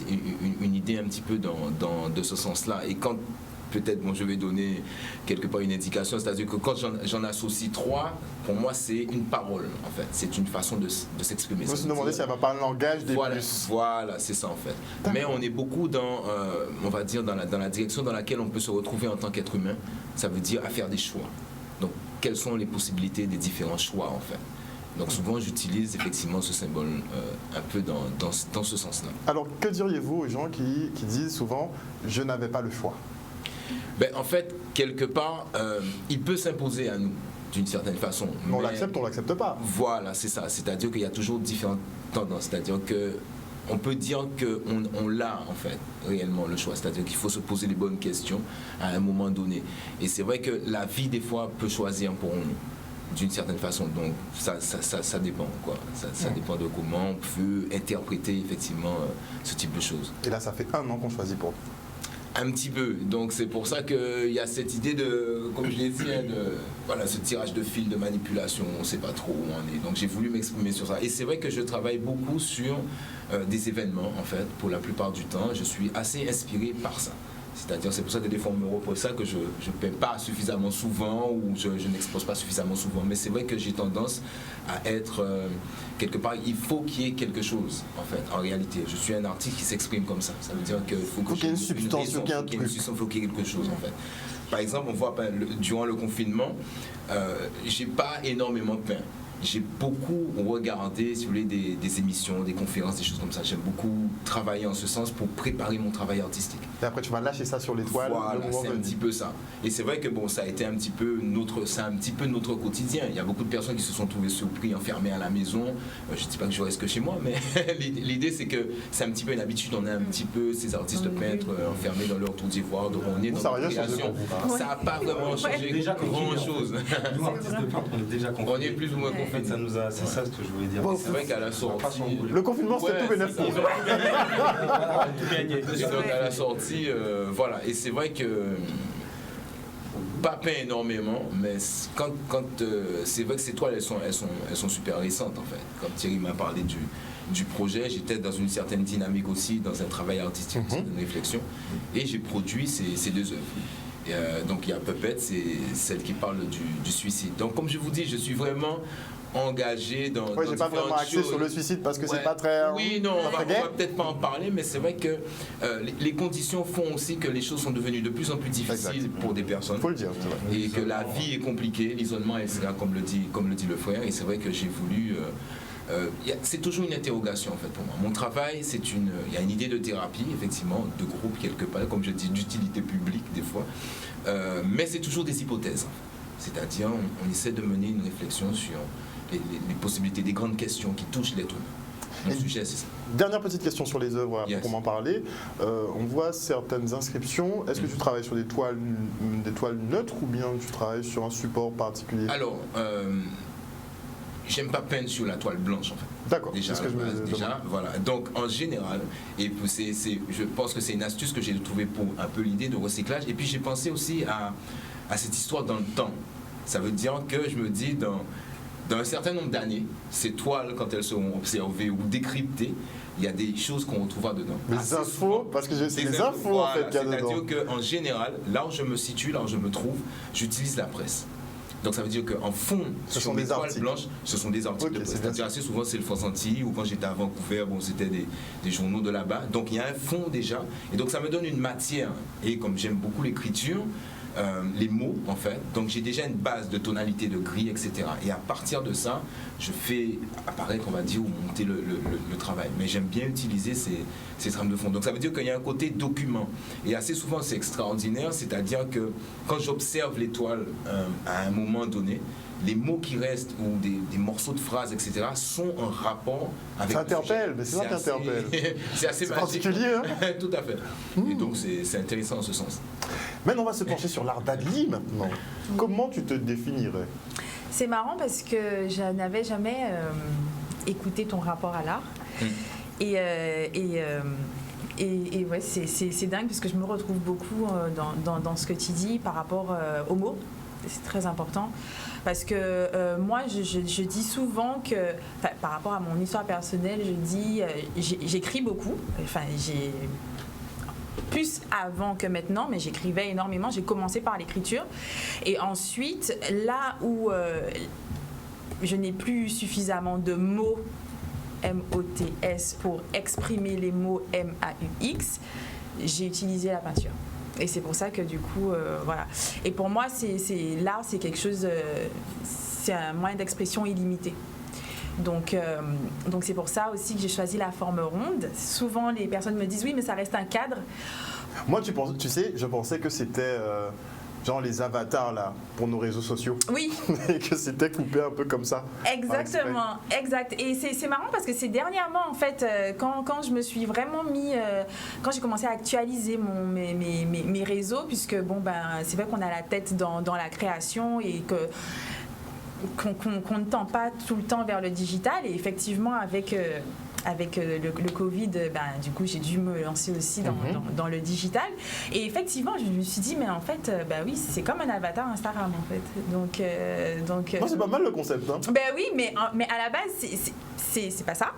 une idée un petit peu de ce sens-là. Et quand, peut-être, je vais donner quelque part une indication, c'est-à-dire que quand j'en associe 3, pour moi, c'est une parole, en fait. C'est une façon de s'exprimer. Vous vous demandez si elle va pas un langage des voilà, plus. voilà, c'est ça, en fait. Mais on est beaucoup dans, on va dire, dans la direction dans laquelle on peut se retrouver en tant qu'être humain. Ça veut dire à faire des choix. Donc, quelles sont les possibilités des différents choix, en fait. Donc souvent j'utilise effectivement ce symbole un peu dans ce sens-là. Alors que diriez-vous aux gens qui disent souvent « je n'avais pas le choix » En fait, quelque part, il peut s'imposer à nous d'une certaine façon. On l'accepte, on l'accepte pas. Voilà, c'est ça. C'est-à-dire qu'il y a toujours différentes tendances. C'est-à-dire que on peut dire qu'on l'a en fait réellement le choix. C'est-à-dire qu'il faut se poser les bonnes questions à un moment donné. Et c'est vrai que la vie des fois peut choisir pour nous. D'une certaine façon, donc ça dépend quoi. Ça dépend de comment on peut interpréter effectivement ce type de choses. Et là, ça fait 1 an qu'on choisit pour vous. Un petit peu, donc c'est pour ça qu'il y a cette idée de, comme je l'ai dit, voilà, ce tirage de fil de manipulation, on ne sait pas trop où on est. Donc j'ai voulu m'exprimer sur ça. Et c'est vrai que je travaille beaucoup sur des événements en fait, pour la plupart du temps. Je suis assez inspiré par ça. C'est-à-dire, c'est pour ça que des fois on me reproche ça, que je ne peins pas suffisamment souvent ou je n'expose pas suffisamment souvent. Mais c'est vrai que j'ai tendance à être quelque part, il faut qu'il y ait quelque chose en fait, en réalité. Je suis un artiste qui s'exprime comme ça. Ça veut dire qu'il faut qu'il y ait une substance, il faut qu'il y ait un truc. Il faut qu'il y ait quelque chose en fait. Par exemple, on voit durant le confinement, j'ai pas énormément peint. J'ai beaucoup regardé, si vous voulez, des émissions, des conférences, des choses comme ça. J'aime beaucoup travailler en ce sens pour préparer mon travail artistique. Et après, tu vas lâcher ça sur les toiles. Voilà, c'est un petit peu ça. Et c'est vrai que bon, ça a été un petit peu notre quotidien. Il y a beaucoup de personnes qui se sont trouvées surpris, enfermées à la maison. Je ne dis pas que je reste que chez moi, mais l'idée c'est que c'est un petit peu une habitude. On est un petit peu ces artistes peintres enfermés dans leur tour d'ivoire. Donc on est dans la création. Ça n'a pas vraiment changé grand-chose. Nous, artistes de peintres, on est déjà confinés. On est plus ou moins confinés. En fait, c'est ça ce que je voulais dire. Bon, c'est vrai qu'à la sortie, le confinement, c'est tout bénéfique. Donc à la sortie, voilà. Et c'est vrai que pas peint énormément, mais quand c'est vrai que ces toiles, elles sont super récentes en fait. Comme Thierry m'a parlé du projet, j'étais dans une certaine dynamique aussi, dans un travail artistique, une réflexion, et j'ai produit ces 2 œuvres. Donc il y a Puppet, c'est celle qui parle du suicide. Donc comme je vous dis, je suis vraiment engagé dans j'ai pas vraiment axé sur le suicide parce que c'est pas très... Oui, non, on va peut-être pas en parler, mais c'est vrai que les conditions font aussi que les choses sont devenues de plus en plus difficiles pour des personnes. Faut le dire. Et que la vie est compliquée, l'isolement est là, comme le dit le frère, et c'est vrai que j'ai voulu... c'est toujours une interrogation en fait pour moi. Mon travail, il y a une idée de thérapie, effectivement, de groupe quelque part, comme je dis, d'utilité publique des fois, mais c'est toujours des hypothèses. C'est-à-dire, on essaie de mener une réflexion sur les possibilités, des grandes questions qui touchent l'être humain. Mon sujet, c'est ça. Dernière petite question sur les œuvres, pour m'en parler. On voit certaines inscriptions. Est-ce que tu travailles sur des toiles neutres ou bien tu travailles sur un support particulier? Alors, j'aime pas peindre sur la toile blanche en fait. D'accord, déjà, c'est ce que je me demande. Voilà. Donc en général, et je pense que c'est une astuce que j'ai trouvée pour un peu l'idée de recyclage. Et puis j'ai pensé aussi à cette histoire dans le temps. Ça veut dire que je me dis dans un certain nombre d'années, ces toiles, quand elles seront observées ou décryptées, il y a des choses qu'on retrouvera dedans. Les infos, parce que c'est des infos en fait qu'il y a dedans. C'est-à-dire qu'en général, là où je me situe, là où je me trouve, j'utilise la presse. Donc ça veut dire qu'en fond, sur mes toiles blanches, ce sont des articles de presse. C'est-à-dire assez souvent c'est le Force Antilles, ou quand j'étais à Vancouver, c'était des journaux de là-bas. Donc il y a un fond déjà, et donc ça me donne une matière. Et comme j'aime beaucoup l'écriture, les mots en fait, donc j'ai déjà une base de tonalité, de gris, etc. Et à partir de ça, je fais apparaître, on va dire, ou monter le travail. Mais j'aime bien utiliser ces trames de fond. Donc ça veut dire qu'il y a un côté document. Et assez souvent c'est extraordinaire, c'est-à-dire que quand j'observe l'étoile à un moment donné, les mots qui restent ou des morceaux de phrases, etc., sont en rapport avec... Ça interpelle, mais c'est ça qui interpelle. C'est assez magique. Particulier, hein. Tout à fait. Et donc c'est intéressant en ce sens. Maintenant, on va se pencher sur l'art d'Adli maintenant. Comment tu te définirais? C'est marrant parce que je n'avais jamais écouté ton rapport à l'art. Et ouais, c'est dingue parce que je me retrouve beaucoup dans ce que tu dis par rapport aux mots. C'est très important parce que moi, je dis souvent que, par rapport à mon histoire personnelle, je dis, j'écris beaucoup. Enfin, j'ai plus avant que maintenant, mais j'écrivais énormément. J'ai commencé par l'écriture. Et ensuite, là où je n'ai plus suffisamment de mots, M-O-T-S, pour exprimer les mots M-A-U-X, j'ai utilisé la peinture. Et c'est pour ça que du coup, voilà. Et pour moi, l'art, c'est quelque chose, c'est un moyen d'expression illimité. Donc c'est pour ça aussi que j'ai choisi la forme ronde. Souvent, les personnes me disent, oui, mais ça reste un cadre. Moi, tu sais, je pensais que c'était genre les avatars là, pour nos réseaux sociaux. Oui. Et que c'était coupé un peu comme ça. Exactement, exact. Et c'est marrant parce que c'est dernièrement, en fait, quand je me suis vraiment mis, quand j'ai commencé à actualiser mes réseaux, puisque bon, ben, c'est vrai qu'on a la tête dans la création et qu'on ne tend pas tout le temps vers le digital. Et effectivement, avec le Covid, du coup, j'ai dû me lancer aussi dans le digital. Et effectivement, je me suis dit, mais en fait, oui, c'est comme un avatar Instagram, en fait. Donc non, c'est pas mal le concept. Hein. Oui, mais à la base, c'est pas ça.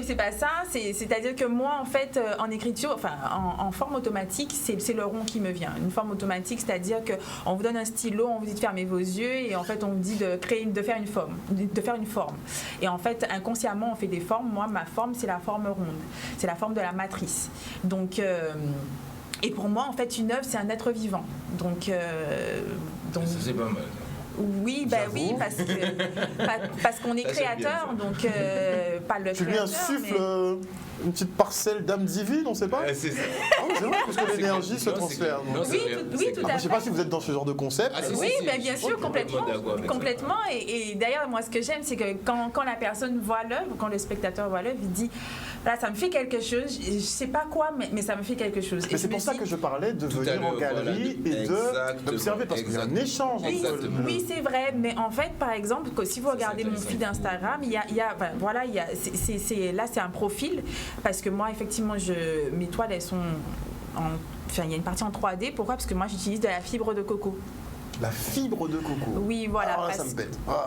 c'est pas ça. C'est-à-dire que moi, en fait, en écriture, enfin, en forme automatique, c'est le rond qui me vient. Une forme automatique, c'est-à-dire qu'on vous donne un stylo, on vous dit de fermer vos yeux et en fait, on vous dit de faire une forme. Et en fait, inconsciemment, on fait des formes. Moi, ma forme, c'est la forme ronde. C'est la forme de la matrice. Donc, et pour moi, en fait, une œuvre, c'est un être vivant. Donc Ça, c'est pas mal. Oui, oui, parce qu'on est créateur, donc pas le créateur. Tu lui insuffles une petite parcelle d'âme divine, on sait pas. C'est ça. C'est vrai, parce que l'énergie se transfère. Oui, tout à fait. Je sais pas si vous êtes dans ce genre de concept. Oui, bien sûr, complètement. Et d'ailleurs, moi, ce que j'aime, c'est que quand la personne voit l'œuvre, quand le spectateur voit l'œuvre, il dit, là, ça me fait quelque chose. Je sais pas quoi, mais ça me fait quelque chose. Mais c'est pour ça que je parlais de venir en galerie et d'observer, parce qu'il y a un échange. Oui, c'est vrai. Mais en fait, par exemple, si vous regardez mon feed Instagram, là, c'est un profil. Parce que moi, effectivement, mes toiles, elles sont il y a une partie en 3D. Pourquoi ? Parce que moi, j'utilise de la fibre de coco. La fibre de coco. Oui, voilà. Ah, ça me pète. Ah.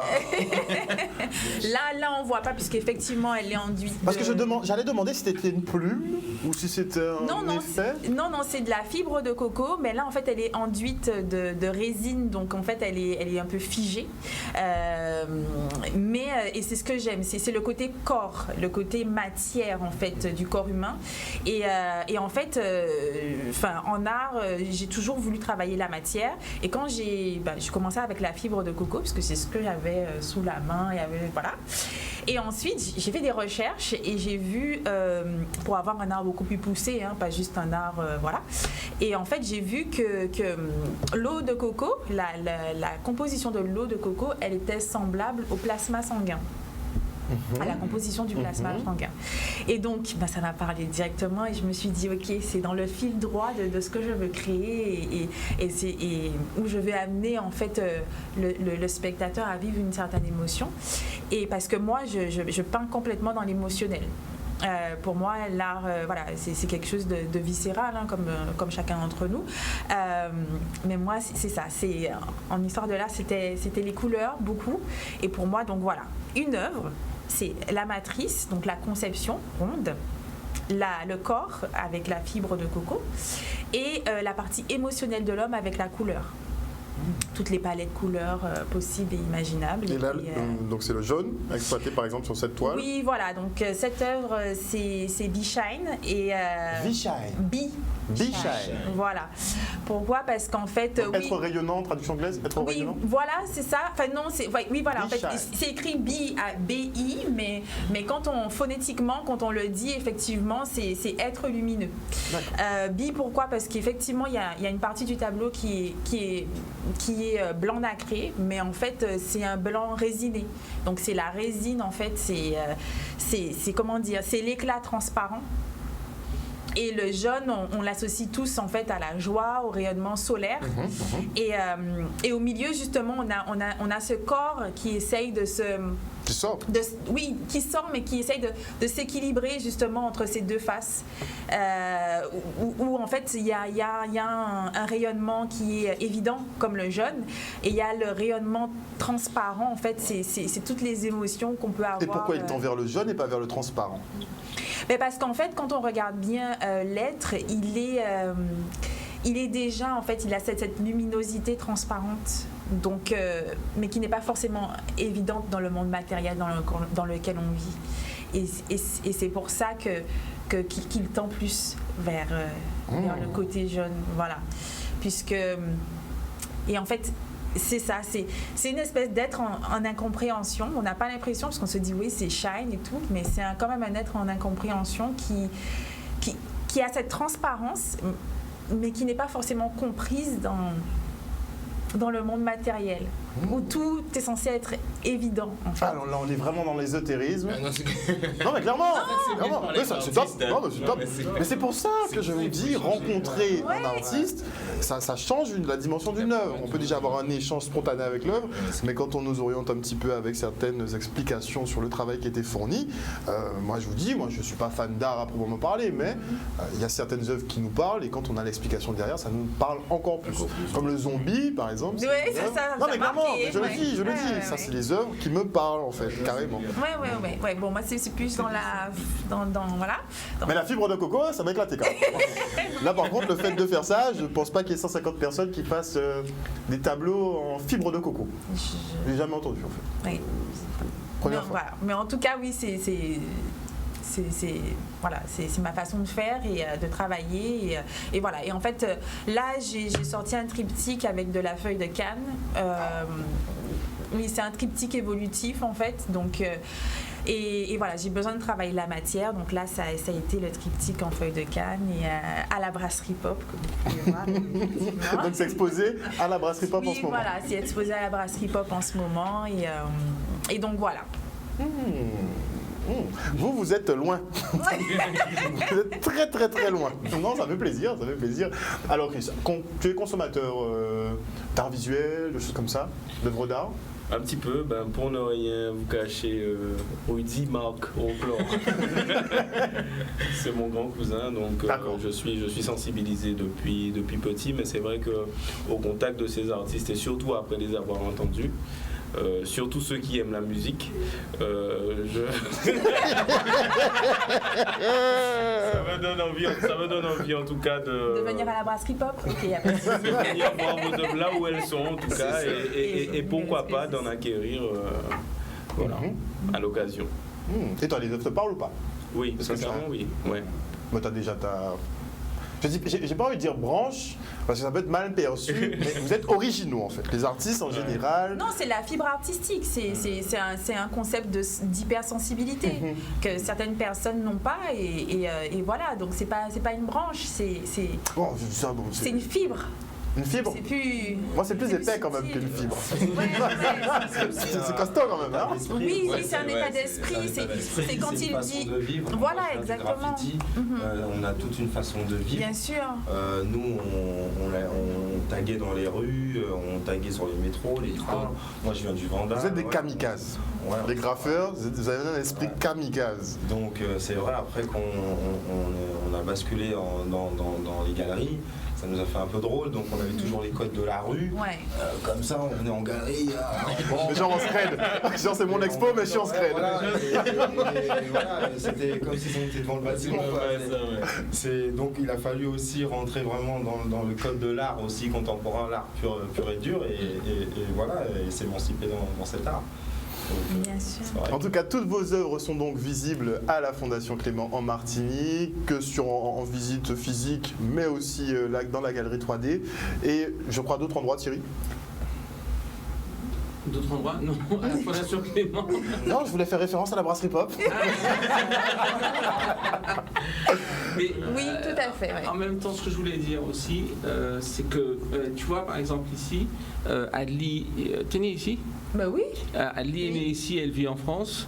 Là, on voit pas, puisqu'effectivement, elle est enduite. Parce que j'allais demander si c'était une plume ou si c'était un effet. Non, c'est de la fibre de coco, mais là, en fait, elle est enduite de résine, donc en fait, elle est un peu figée. Et c'est ce que j'aime, c'est le côté corps, le côté matière, en fait, du corps humain. Et en fait, en art, j'ai toujours voulu travailler la matière. Et quand j'ai commencé avec la fibre de coco, parce que c'est ce que j'avais sous la main. Voilà. Et ensuite, j'ai fait des recherches et j'ai vu, pour avoir un art beaucoup plus poussé, pas juste un art, voilà. Et en fait, j'ai vu que l'eau de coco, la composition de l'eau de coco, elle était semblable au plasma sanguin. À la composition du plasma sanguin. Et donc, ça m'a parlé directement et je me suis dit, ok, c'est dans le fil droit de ce que je veux créer et où je vais amener en fait le spectateur à vivre une certaine émotion. Et parce que moi, je peins complètement dans l'émotionnel. Pour moi, l'art, c'est quelque chose de viscéral, comme chacun d'entre nous. Mais moi, c'est ça. En histoire de l'art, c'était les couleurs, beaucoup. Et pour moi, donc voilà, une œuvre, c'est la matrice, donc la conception ronde, le corps avec la fibre de coco et la partie émotionnelle de l'homme avec la couleur. Toutes les palettes couleurs possibles et imaginables. Et là, donc c'est le jaune exploité par exemple sur cette toile. Oui, voilà. Donc cette œuvre, c'est B-Shine et B-Shine. Voilà. Pourquoi ? Parce qu'en fait, être rayonnant, traduction anglaise, être rayonnant. Voilà, c'est ça. Enfin non, oui, voilà. En fait, c'est écrit B-I, mais phonétiquement, quand on le dit, effectivement, c'est être lumineux. B, pourquoi ? Parce qu'effectivement, il y a une partie du tableau qui est blanc nacré, mais en fait c'est un blanc résiné. Donc c'est la résine en fait, c'est comment dire, c'est l'éclat transparent. Et le jaune, on l'associe tous en fait à la joie, au rayonnement solaire. Et au milieu justement, on a ce corps qui essaye de Qui sort. Oui, qui sort, mais qui essaye de s'équilibrer justement entre ces deux faces, où en fait il y a un rayonnement qui est évident comme le jaune, et il y a le rayonnement transparent. En fait, c'est toutes les émotions qu'on peut avoir. Et pourquoi il tend vers le jaune et pas vers le transparent? Mais parce qu'en fait, quand on regarde bien l'être, il est déjà, en fait, il a cette luminosité transparente, donc, mais qui n'est pas forcément évidente dans le monde matériel dans lequel on vit. Et c'est pour ça qu'il tend plus vers le côté jaune, voilà. Puisque, et en fait, c'est ça, c'est une espèce d'être en incompréhension. On n'a pas l'impression, parce qu'on se dit oui, c'est shine et tout, mais c'est quand même un être en incompréhension qui a cette transparence, mais qui n'est pas forcément comprise dans le monde matériel, où tout est censé être évident. En fait. Ah, là, on est vraiment dans l'ésotérisme. Ah, non, Non, mais clairement, clairement. oui, c'est top. Non, mais c'est top. Mais c'est pour ça que je vous dis, rencontrer un artiste, ça change la dimension d'une œuvre. On peut déjà avoir un échange spontané avec l'œuvre, mais quand on nous oriente un petit peu avec certaines explications sur le travail qui était fourni, moi je vous dis, moi je suis pas fan d'art à proprement parler, mais il y a certaines œuvres qui nous parlent, et quand on a l'explication derrière, ça nous parle encore plus. Comme le zombie, par exemple. Oui, ça. Non, mais clairement, je le dis, Ouais, ça c'est les œuvres qui me parlent en fait, carrément. Ouais. Bon, moi c'est plus dans voilà. Mais la fibre de coco, ça m'a éclaté quand même. Là par contre, le fait de faire ça, je pense pas qu'il y ait 150 personnes qui fassent des tableaux en fibre de coco. J'ai jamais entendu en fait. Oui. Première Non, fois. voilà. Mais en tout cas, oui, c'est ma façon de faire et de travailler et voilà. Et en fait, là j'ai sorti un triptyque avec de la feuille de canne. Oui, c'est un triptyque évolutif en fait, donc et voilà, j'ai besoin de travailler la matière, donc là ça a été le triptyque en feuille de canne et à la brasserie pop, comme vous pouvez voir. effectivement. Donc c'est exposé à la brasserie pop en ce Oui, moment. voilà, c'est exposé à la brasserie pop en ce moment et donc voilà. Vous êtes loin. Vous êtes très très très loin. Non, ça fait plaisir, ça fait plaisir. Alors Chris, tu es consommateur d'art visuel, de choses comme ça, d'œuvres d'art? Un petit peu, pour ne rien vous cacher, Rudy Marc Roquelaure. C'est mon grand cousin, donc je suis sensibilisé depuis petit, mais c'est vrai qu'au contact de ces artistes, et surtout après les avoir entendus, surtout ceux qui aiment la musique, ça me donne envie en tout cas De venir à la brasserie pop, ok, y a pas de souci. de venir voir vos œuvres là où elles sont en tout cas, et pourquoi pas d'en acquérir à l'occasion. Et toi, les œuvres te parlent ou pas? Oui, Parce que sincèrement oui. Ouais. Mais t'as déjà ta... J'ai pas envie de dire branche, parce que ça peut être mal perçu, mais vous êtes originaux en fait. Les artistes en général... Non, c'est la fibre artistique, c'est un concept d'hypersensibilité que certaines personnes n'ont pas et voilà, donc c'est pas une branche, c'est Bon, une fibre. Une fibre? C'est plus... Moi, c'est plus épais quand même subtil. qu'une fibre. Ouais. C'est costaud quand même, hein? Oui, c'est un état d'esprit. C'est quand il dit. De vivre. Voilà, Moi, je fais du exactement. graffiti, on a toute une façon de vivre. Bien sûr. Nous, on taguait dans les rues, on taguait sur les métros, les trains. Moi, je viens du Vandal. Vous êtes des kamikazes. Ouais. Les graffeurs, vous avez un esprit kamikaze. Donc, c'est vrai, après qu'on a basculé dans les galeries, ça nous a fait un peu drôle, donc on avait toujours les codes de la rue. Ouais. Comme ça, on venait en galerie. Les gens en scred. Genre, c'est mon expo, mais je suis en scred. Voilà, et voilà, c'était comme si on était devant le bâtiment. quoi. Donc il a fallu aussi rentrer vraiment dans le code de l'art aussi contemporain, l'art pur et dur, et voilà, et s'émanciper dans cet art. Donc, Bien sûr. c'est vrai. En tout cas, toutes vos œuvres sont donc visibles à la Fondation Clément en Martinique, que en visite physique, mais aussi dans la galerie 3D. Et je crois d'autres endroits, Thierry? D'autres endroits? Non, à la Fondation Clément. Non, je voulais faire référence à la brasserie pop. Mais, Oui, tout à fait. Ouais. En même temps, ce que je voulais dire aussi, c'est que, tu vois, par exemple, ici, Adli, t'es née ici? Bah oui. Adli est née ici, elle vit en France.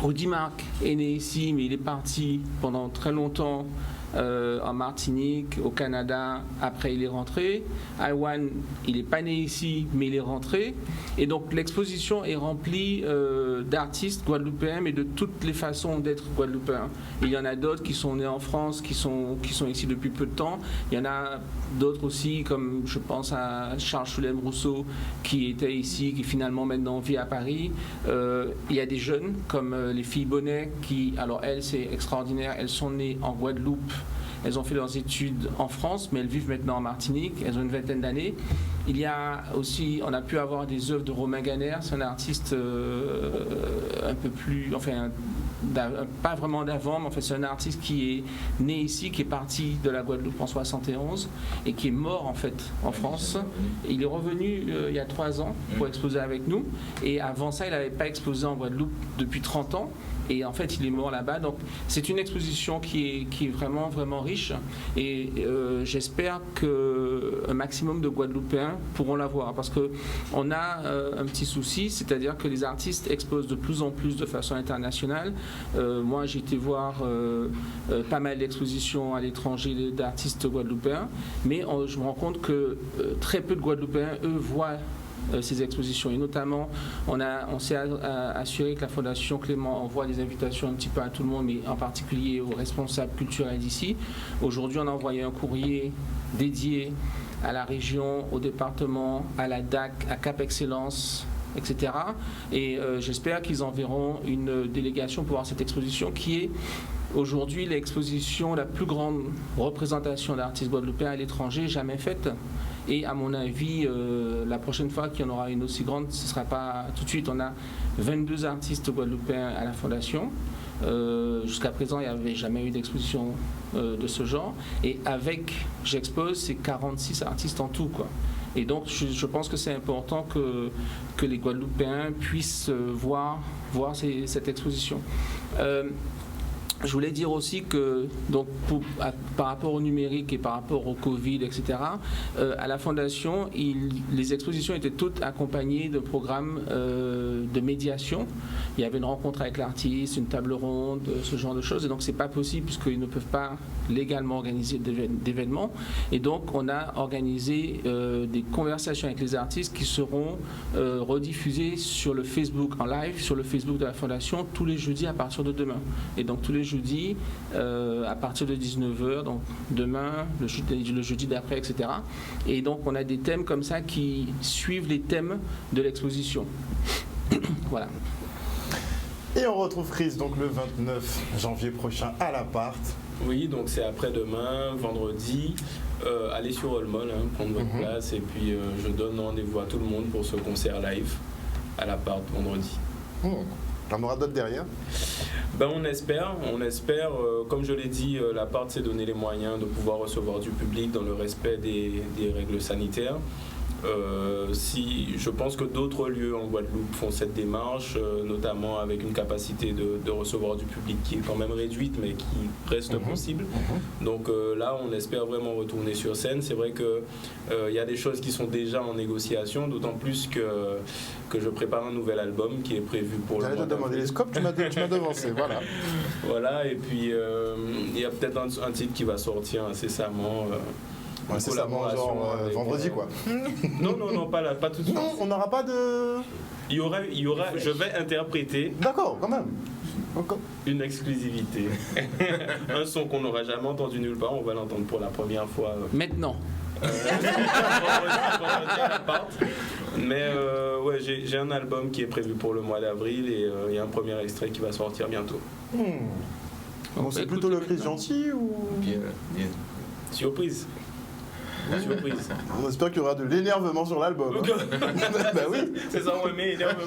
Rudy Marc est né ici, mais il est parti pendant très longtemps en Martinique, au Canada, après il est rentré. Iwan, il n'est pas né ici, mais il est rentré. Et donc l'exposition est remplie d'artistes guadeloupéens, mais de toutes les façons d'être guadeloupéens. Il y en a d'autres qui sont nés en France, qui sont ici depuis peu de temps. Il y en a d'autres aussi, comme je pense à Charles Choulem-Rousseau, qui était ici, qui finalement maintenant vit à Paris. Il y a des jeunes, comme les filles Bonnet, qui, alors elles, c'est extraordinaire, elles sont nées en Guadeloupe. Elles ont fait leurs études en France, mais elles vivent maintenant en Martinique. Elles ont une vingtaine d'années. Il y a aussi, on a pu avoir des œuvres de Romain Ganer. C'est un artiste un peu plus, enfin, pas vraiment d'avant, mais en fait, c'est un artiste qui est né ici, qui est parti de la Guadeloupe en 71 et qui est mort en fait en France. Il est revenu il y a 3 ans pour exposer avec nous. Et avant ça, il n'avait pas exposé en Guadeloupe depuis 30 ans. Et en fait, il est mort là-bas. Donc, c'est une exposition qui est vraiment, vraiment riche. Et j'espère qu'un maximum de Guadeloupéens pourront la voir. Parce qu'on a un petit souci, c'est-à-dire que les artistes exposent de plus en plus de façon internationale. Moi, j'ai été voir pas mal d'expositions à l'étranger d'artistes guadeloupéens. Mais je me rends compte que très peu de Guadeloupéens, eux, voient ces expositions. Et notamment, on s'est assuré que la Fondation Clément envoie des invitations un petit peu à tout le monde, mais en particulier aux responsables culturels d'ici. Aujourd'hui, on a envoyé un courrier dédié à la région, au département, à la DAC, à Cap Excellence, etc. Et j'espère qu'ils enverront une délégation pour voir cette exposition qui est aujourd'hui l'exposition, la plus grande représentation d'artistes guadeloupéens à l'étranger jamais faite. Et à mon avis, la prochaine fois qu'il y en aura une aussi grande, ce ne sera pas tout de suite. On a 22 artistes guadeloupéens à la Fondation. Jusqu'à présent, il n'y avait jamais eu d'exposition de ce genre. Et avec J'expose, c'est 46 artistes en tout, quoi. Et donc, je pense que c'est important que les Guadeloupéens puissent voir cette exposition. Je voulais dire aussi que, donc, par rapport au numérique et par rapport au Covid, etc., à la Fondation, les expositions étaient toutes accompagnées de programmes de médiation. Il y avait une rencontre avec l'artiste, une table ronde, ce genre de choses. Et donc, c'est pas possible puisqu'ils ne peuvent pas légalement organiser d'événements. Et donc, on a organisé des conversations avec les artistes qui seront rediffusées sur le Facebook en live, sur le Facebook de la Fondation, tous les jeudis à partir de demain. Et donc, tous les jeudi à partir de 19h, donc demain, le jeudi d'après, etc. Et donc on a des thèmes comme ça qui suivent les thèmes de l'exposition. Voilà. Et on retrouve Chris donc le 29 janvier prochain à l'appart. Oui, donc c'est après-demain, vendredi. Allez sur Holmol, prendre votre place et puis je donne rendez-vous à tout le monde pour ce concert live à l'appart vendredi. On aura d'autres derrière. On espère. Comme je l'ai dit, l'appart s'est donné les moyens de pouvoir recevoir du public dans le respect des règles sanitaires. Je pense que d'autres lieux en Guadeloupe font cette démarche, notamment avec une capacité de recevoir du public qui est quand même réduite, mais qui reste possible. Donc là, on espère vraiment retourner sur scène. C'est vrai qu'il y a des choses qui sont déjà en négociation, d'autant plus que je prépare un nouvel album qui est prévu pour le mois d'avril. J'allais te demander les scopes, tu m'as devancé, voilà. Voilà, et puis il y a peut-être un titre qui va sortir incessamment. C'est ça, genre vendredi quoi. Non, pas tout de suite. Non, on n'aura pas de... Il y aura, je vais interpréter. D'accord, quand même. Une exclusivité. Un son qu'on n'aura jamais entendu nulle part, on va l'entendre pour la première fois. Maintenant. Mais ouais, j'ai un album qui est prévu pour le mois d'avril et il y a un premier extrait qui va sortir bientôt. Bon, c'est plutôt le Chris gentil ou... Bien. Surprise. On espère qu'il y aura de l'énervement sur l'album. Bah oui. C'est ça, on met énervement.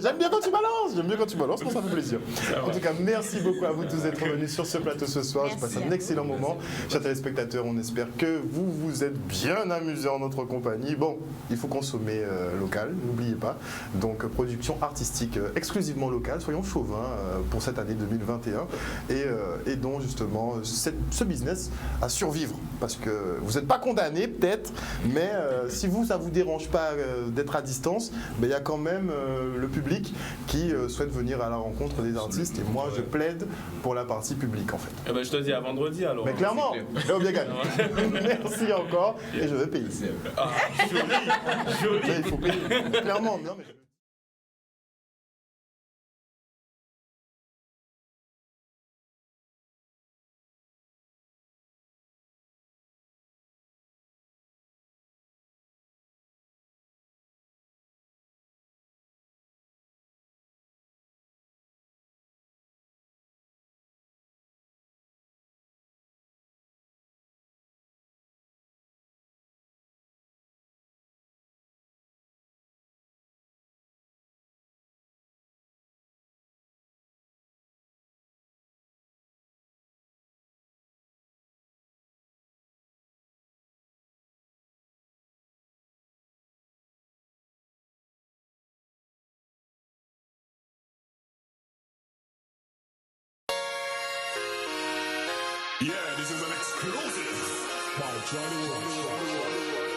J'aime bien quand tu balances, ça fait plaisir. En tout cas, merci beaucoup à vous tous d'être venus sur ce plateau ce soir. Je passe un excellent moment. Chers téléspectateurs, on espère que vous vous êtes bien amusés en notre compagnie. Bon, il faut consommer local, n'oubliez pas. Donc, production artistique exclusivement locale, soyons chauvins pour cette année 2021 et dont justement ce business à survivre parce que vous n'êtes pas condamné peut-être, mais si ça vous dérange pas d'être à distance, il y a quand même le public qui souhaite venir à la rencontre des artistes. Et moi, je plaide pour la partie publique en fait. Eh ben, je te dis à vendredi alors. Mais clairement, Léo Biagani. Merci encore et je vais payer. Ah, joli. Mais il faut payer. Clairement, non mais. Yeah, this is an exclusive by Johnny Walsh.